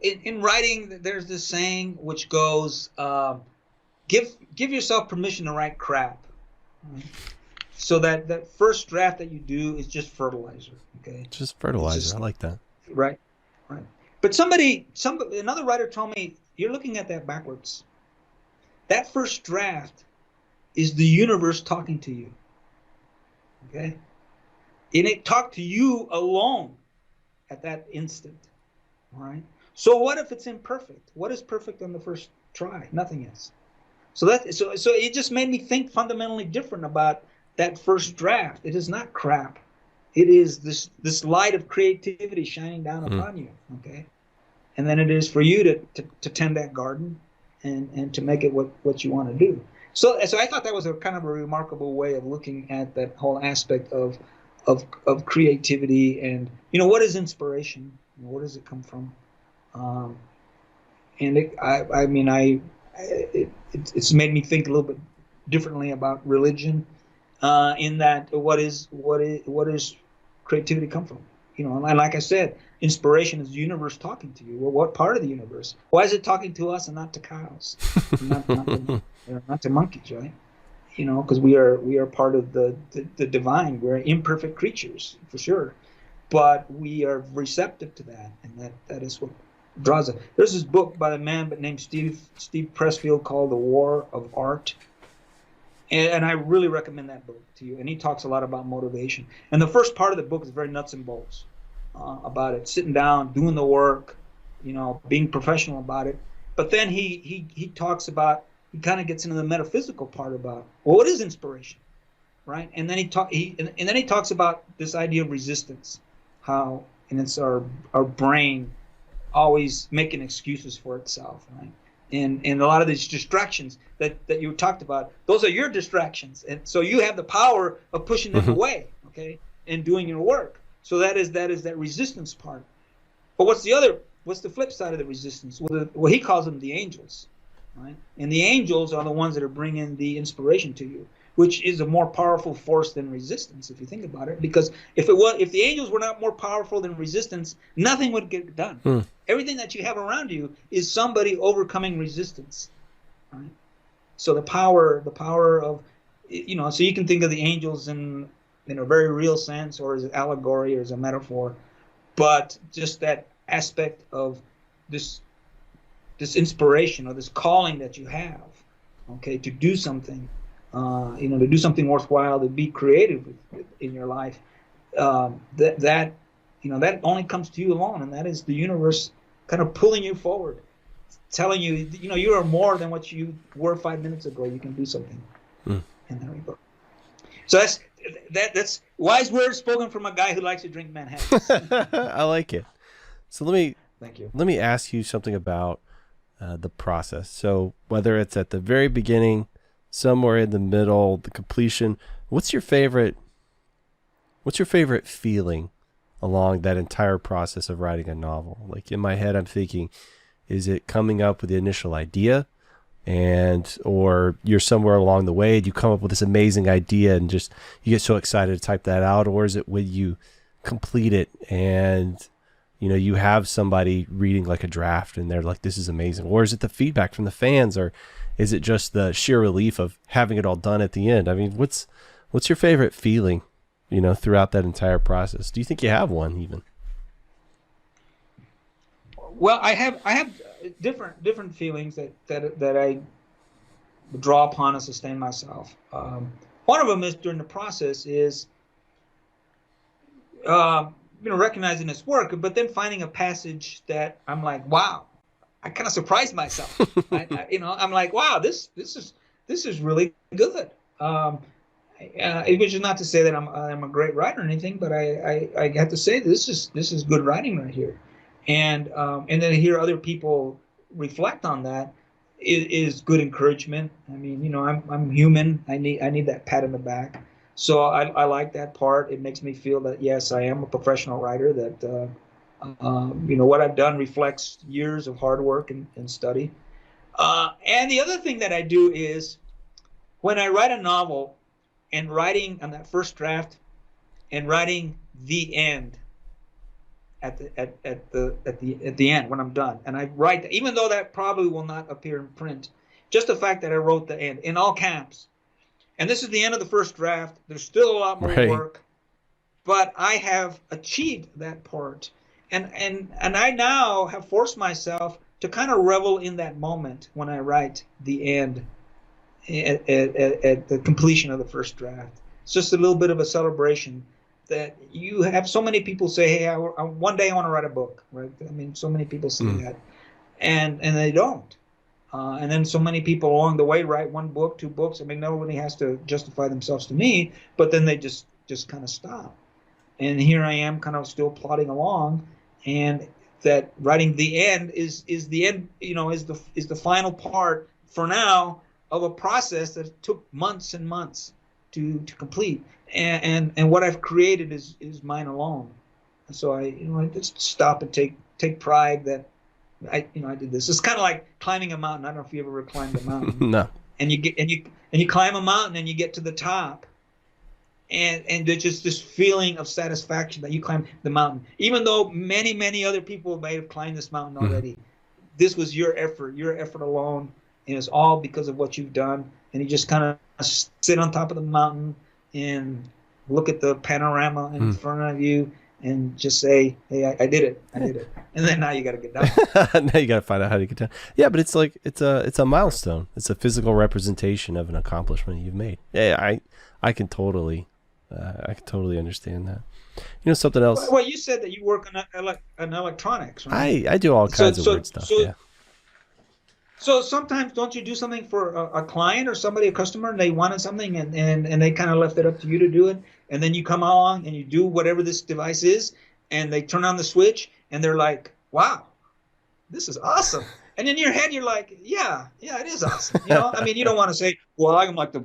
B: in writing. There's this saying which goes, give yourself permission to write crap. So that first draft that you do is just fertilizer. Okay.
A: Just fertilizer. I like that.
B: Right. But another writer told me, you're looking at that backwards. That first draft is the universe talking to you. Okay. And it talked to you alone at that instant. All right. So what if it's imperfect? What is perfect on the first try? Nothing is. So it just made me think fundamentally different about that first draft. It is not crap. It is this light of creativity shining down upon you. Okay. And then it is for you to tend that garden and to make it what you want to do. So I thought that was a kind of a remarkable way of looking at that whole aspect of creativity, and what is inspiration? Where does it come from? And it's made me think a little bit differently about religion, in that what is creativity come from? And like I said, inspiration is the universe talking to you. Well, what part of the universe? Why is it talking to us and not to cows, not to monkeys, right? Because we are part of the divine. We're imperfect creatures for sure, but we are receptive to that, and that is what draws it. There's this book by a man named Steve Pressfield called The War of Art, and I really recommend that book to you. And he talks a lot about motivation. And the first part of the book is very nuts and bolts about it, sitting down, doing the work, being professional about it. But then he talks about, he kind of gets into the metaphysical part about, well, what is inspiration, right? And then he talks about this idea of resistance, and it's our brain always making excuses for itself, right? And a lot of these distractions that you talked about, those are your distractions, and so you have the power of pushing them away, okay, and doing your work. So that is that resistance part. But what's the flip side of the resistance? Well, he calls them the angels, right? And the angels are the ones that are bringing the inspiration to you, which is a more powerful force than resistance, if you think about it. Because if the angels were not more powerful than resistance, nothing would get done. Everything that you have around you is somebody overcoming resistance, right? So the power of so you can think of the angels in a very real sense, or as an allegory, or as a metaphor, but just that aspect of this inspiration or this calling that you have, okay, to do something, to do something worthwhile, to be creative in your life. That only comes to you alone, and that is the universe kind of pulling you forward, telling you, you are more than what you were 5 minutes ago. You can do something. And there we go. So that's wise words spoken from a guy who likes to drink Manhattan.
A: I like it. So
B: Thank you.
A: Let me ask you something about the process. So whether it's at the very beginning, somewhere in the middle, the completion, what's your favorite feeling along that entire process of writing a novel? Like in my head, I'm thinking, is it coming up with the initial idea, or you're somewhere along the way and you come up with this amazing idea and just you get so excited to type that out, or is it when you complete it and you have somebody reading like a draft and they're like, this is amazing, or is it the feedback from the fans, or is it just the sheer relief of having it all done at the end? I mean, what's your favorite feeling, throughout that entire process? Do you think you have one even?
B: Well, I have different feelings that I draw upon and sustain myself. One of them is during the process is recognizing this work, but then finding a passage that I'm like, wow, I kind of surprised myself. I'm like, wow, this is really good. Which is not to say that I'm a great writer or anything, but I have to say this is good writing right here. And then to hear other people reflect on that is good encouragement. I mean, I'm human. I need that pat in the back. So I like that part. It makes me feel that yes, I am a professional writer. That what I've done reflects years of hard work and study. And the other thing that I do is when I write a novel and writing on that first draft and writing the end. At the end when I'm done, and I write that, even though that probably will not appear in print, just the fact that I wrote the end in all caps, and this is the end of the first draft. There's still a lot more work, but I have achieved that part, and I now have forced myself to kind of revel in that moment when I write the end at the completion of the first draft. It's just a little bit of a celebration. That you have so many people say, hey, one day I want to write a book, right? I mean, so many people say that, and they don't. And then so many people along the way write 1 book, 2 books. I mean, nobody has to justify themselves to me, but then they just kind of stop. And here I am kind of still plodding along, and that writing the end is the end, is the final part for now of a process that took months and months to complete. And what I've created is mine alone. So I just stop and take pride that I did this. It's kind of like climbing a mountain. I don't know if you ever climbed a mountain.
A: No.
B: And you climb a mountain and you get to the top, and there's just this feeling of satisfaction that you climbed the mountain, even though many other people may have climbed this mountain already. This was your effort alone, and it's all because of what you've done. And you just kind of sit on top of the mountain and look at the panorama in front of you and just say, hey, I did it. And then now you got to get down.
A: Now you got to find out how to get down. Yeah, but it's like, it's a milestone. It's a physical representation of an accomplishment you've made. Yeah, I can totally understand that. Something else.
B: Well, you said that you work on electronics, right?
A: I do all kinds of weird stuff. Yeah.
B: So sometimes don't you do something for a client or somebody, a customer, and they wanted something and they kind of left it up to you to do it. And then you come along and you do whatever this device is, and they turn on the switch and they're like, wow, this is awesome. And in your head, you're like, yeah, it is awesome. I mean, you don't want to say, well, I'm like the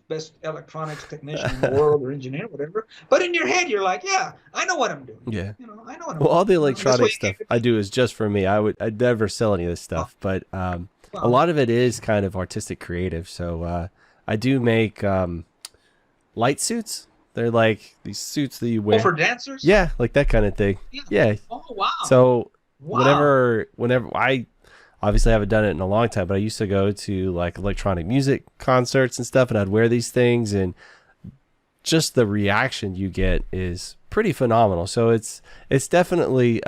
B: best electronics technician in the world or engineer, whatever. But in your head, you're like, yeah, I know what I'm doing.
A: Yeah.
B: I know what I'm doing.
A: Well, all the electronic stuff I do is just for me. I'd never sell any of this stuff, but a lot of it is kind of artistic creative. So I do make light suits. They're like these suits that you wear.
B: Oh, for dancers?
A: Yeah, like that kind of thing. Yeah.
B: Oh, wow.
A: So whenever obviously I haven't done it in a long time, but I used to go to like electronic music concerts and stuff, and I'd wear these things, and just the reaction you get is pretty phenomenal. So it's definitely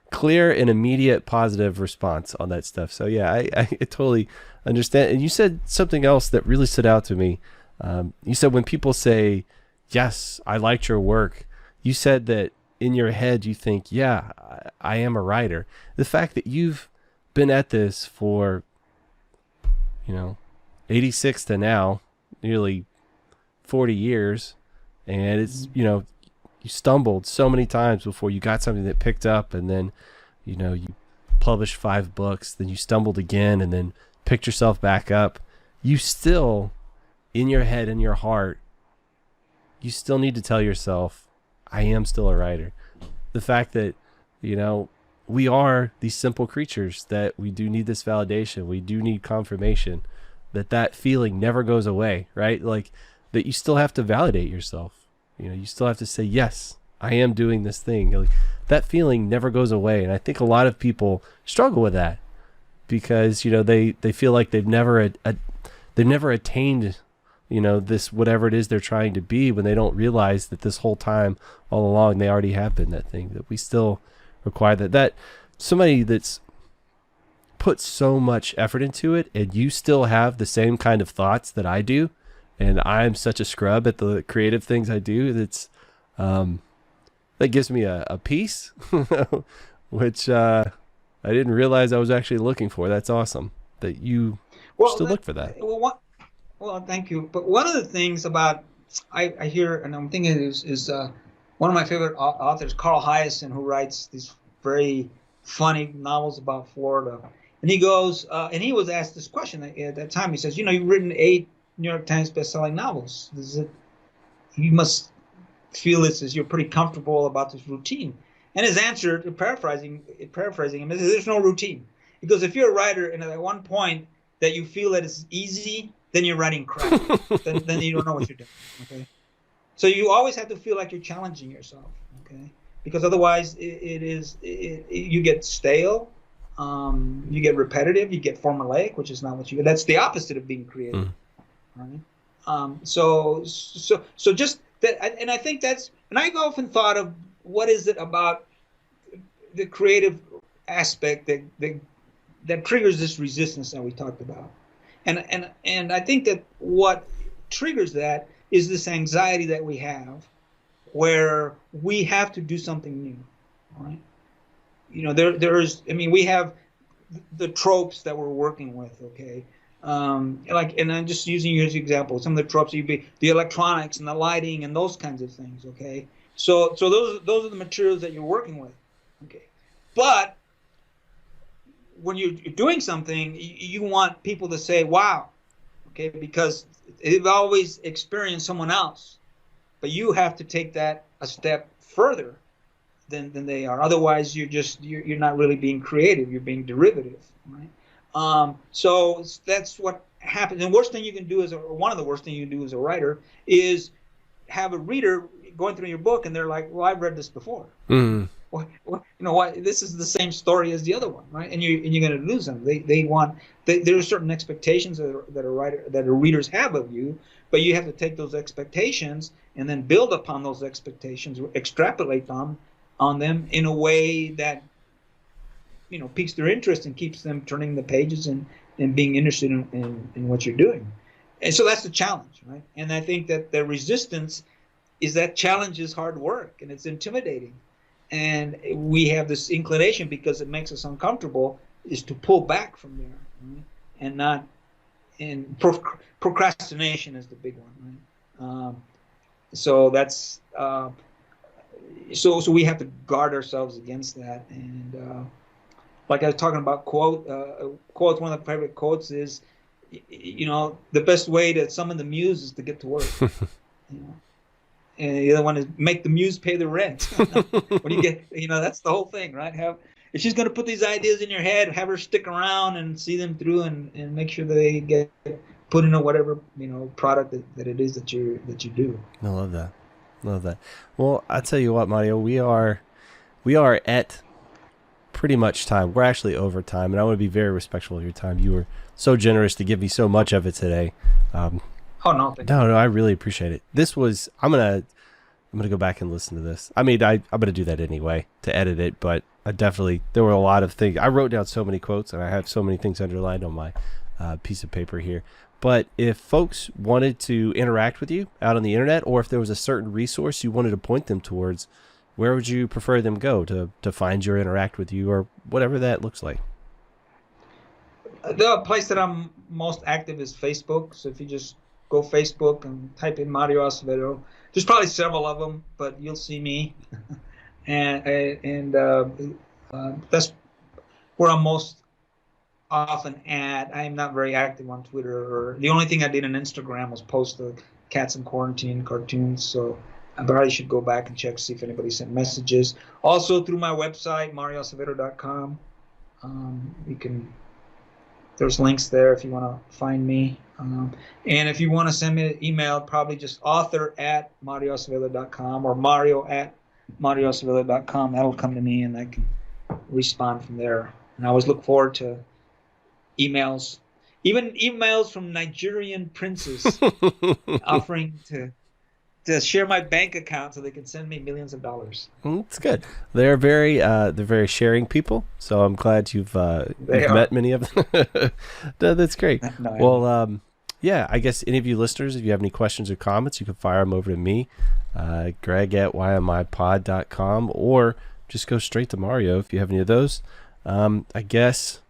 A: clear and immediate positive response on that stuff. So yeah, I totally understand. And you said something else that really stood out to me. You said when people say, yes, I liked your work, you said that in your head you think, yeah, I am a writer. The fact that you've been at this for, 86 to now, nearly 40 years, and it's, you stumbled so many times before you got something that picked up, and then, you published 5 books, then you stumbled again, and then picked yourself back up. You still, in your head and your heart, you still need to tell yourself, I am still a writer. The fact that, we are these simple creatures, that we do need this validation, we do need confirmation, that feeling never goes away, right? Like that you still have to validate yourself. You still have to say, yes, I am doing this thing. Like, that feeling never goes away. And I think a lot of people struggle with that because, they feel like they've never attained, this, whatever it is they're trying to be, when they don't realize that this whole time all along, they already have been that thing, that we still require that somebody that's put so much effort into it, and you still have the same kind of thoughts that I do, and I'm such a scrub at the creative things I do, that gives me a peace, which I didn't realize I was actually looking for. That's awesome that you still look for that.
B: Well, thank you. But one of the things about I hear, and I'm thinking is one of my favorite authors, Carl Hyacin, who writes these very funny novels about Florida. And he goes, and he was asked this question at that time. He says, you've written 8 New York Times best-selling novels. You must feel this as you're pretty comfortable about this routine. And his answer, paraphrasing him, is there's no routine. He goes, if you're a writer and at one point that you feel that it's easy, then you're writing crap. then you don't know what you're doing. Okay. So you always have to feel like you're challenging yourself. Okay. Because otherwise you get stale, you get repetitive, you get formulaic, which is not what you. That's the opposite of being creative. Right. So just that, and I think that's, and I've often thought of what is it about the creative aspect that triggers this resistance that we talked about, and I think that what triggers that is this anxiety that we have, where we have to do something new, right? We have the tropes that we're working with, okay? And I'm just using you as an example. Some of the tropes, the electronics and the lighting and those kinds of things, okay? So those are the materials that you're working with, okay? But when you're doing something, you want people to say, wow, okay? Because they've always experienced someone else, but you have to take that a step further than they are. Otherwise, you're not really being creative. You're being derivative, right? So that's what happens. And one of the worst things you can do as a writer is have a reader going through your book and they're like, well, I've read this before.
A: Mm.
B: Why this is the same story as the other one, right? And you're going to lose them. There are certain expectations that readers have of you, but you have to take those expectations and then build upon those expectations, extrapolate on them in a way that piques their interest and keeps them turning the pages and being interested in what you're doing. And so that's the challenge, right? And I think that the resistance is that challenge is hard work and it's intimidating. And we have this inclination, because it makes us uncomfortable, is to pull back from there, right? And procrastination is the big one, right? So that's so we have to guard ourselves against that. And like I was talking about quotes, one of the favorite quotes is, the best way to summon the muse is to get to work. And the other one is make the muse pay the rent. When you get, that's the whole thing, right? If she's going to put these ideas in your head, have her stick around and see them through and make sure that they get put into whatever, product that it is that you do.
A: I love that. Well, I tell you what, Mario, we are at pretty much time. We're actually over time, and I want to be very respectful of your time. You were so generous to give me so much of it today.
B: Oh no, thank you.
A: No, I really appreciate it. This was I'm gonna go back and listen to this. I mean, I'm gonna do that anyway to edit it, but there were a lot of things. I wrote down so many quotes, and I have so many things underlined on my piece of paper here. But if folks wanted to interact with you out on the internet, or if there was a certain resource you wanted to point them towards, where would you prefer them go to find you or interact with you, or whatever that looks like?
B: The place that I'm most active is Facebook. So if you just go Facebook and type in Mario Acevedo, there's probably several of them, but you'll see me. and that's where I'm most often at. I'm not very active on Twitter. Or the only thing I did on Instagram was post the Cats in Quarantine cartoons. So I probably should go back and check, see if anybody sent messages. Also through my website, marioacevedo.com. There's links there if you want to find me. And if you want to send me an email, probably just author@marioacevedo.com or mario@marioacevedo.com. That'll come to me and I can respond from there. And I always look forward to emails, even emails from Nigerian princes offering to share my bank account so they can send me millions of dollars.
A: It's good. They're very sharing people. So I'm glad you've met many of them. No, that's great. No, well, yeah, I guess any of you listeners, if you have any questions or comments, you can fire them over to me, greg@ymipod.com, or just go straight to Mario if you have any of those. I guess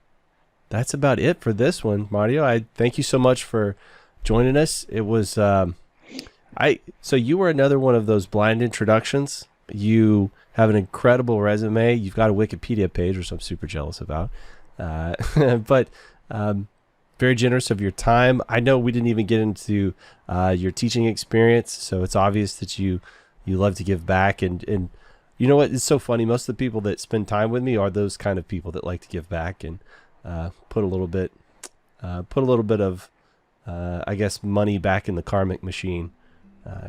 A: that's about it for this one, Mario. I thank you so much for joining us. It was so you were another one of those blind introductions. You have an incredible resume. You've got a Wikipedia page, which I'm super jealous about. But very generous of your time. I know we didn't even get into your teaching experience, so it's obvious that you love to give back. And you know what? It's so funny. Most of the people that spend time with me are those kind of people that like to give back and put a little bit of, I guess, money back in the karmic machine.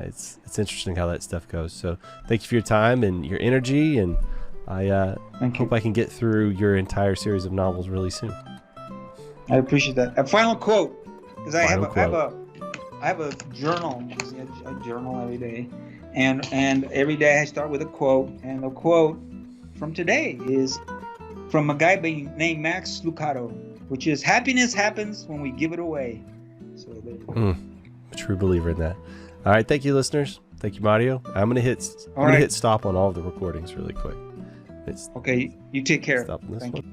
A: It's interesting how that stuff goes. So thank you for your time and your energy, and I hope I can get through your entire series of novels really soon.
B: I appreciate that. A final quote, because I have a journal, a journal every day, and every day I start with a quote, and the quote from today is from a guy named Max Lucado, which is, "Happiness happens when we give it away." So there you go.
A: A true believer in that. All right, thank you, listeners. Thank you, Mario. I'm gonna hit stop on all of the recordings really quick.
B: Okay, you take care.
A: Stop on this
B: Thank
A: one.
B: you.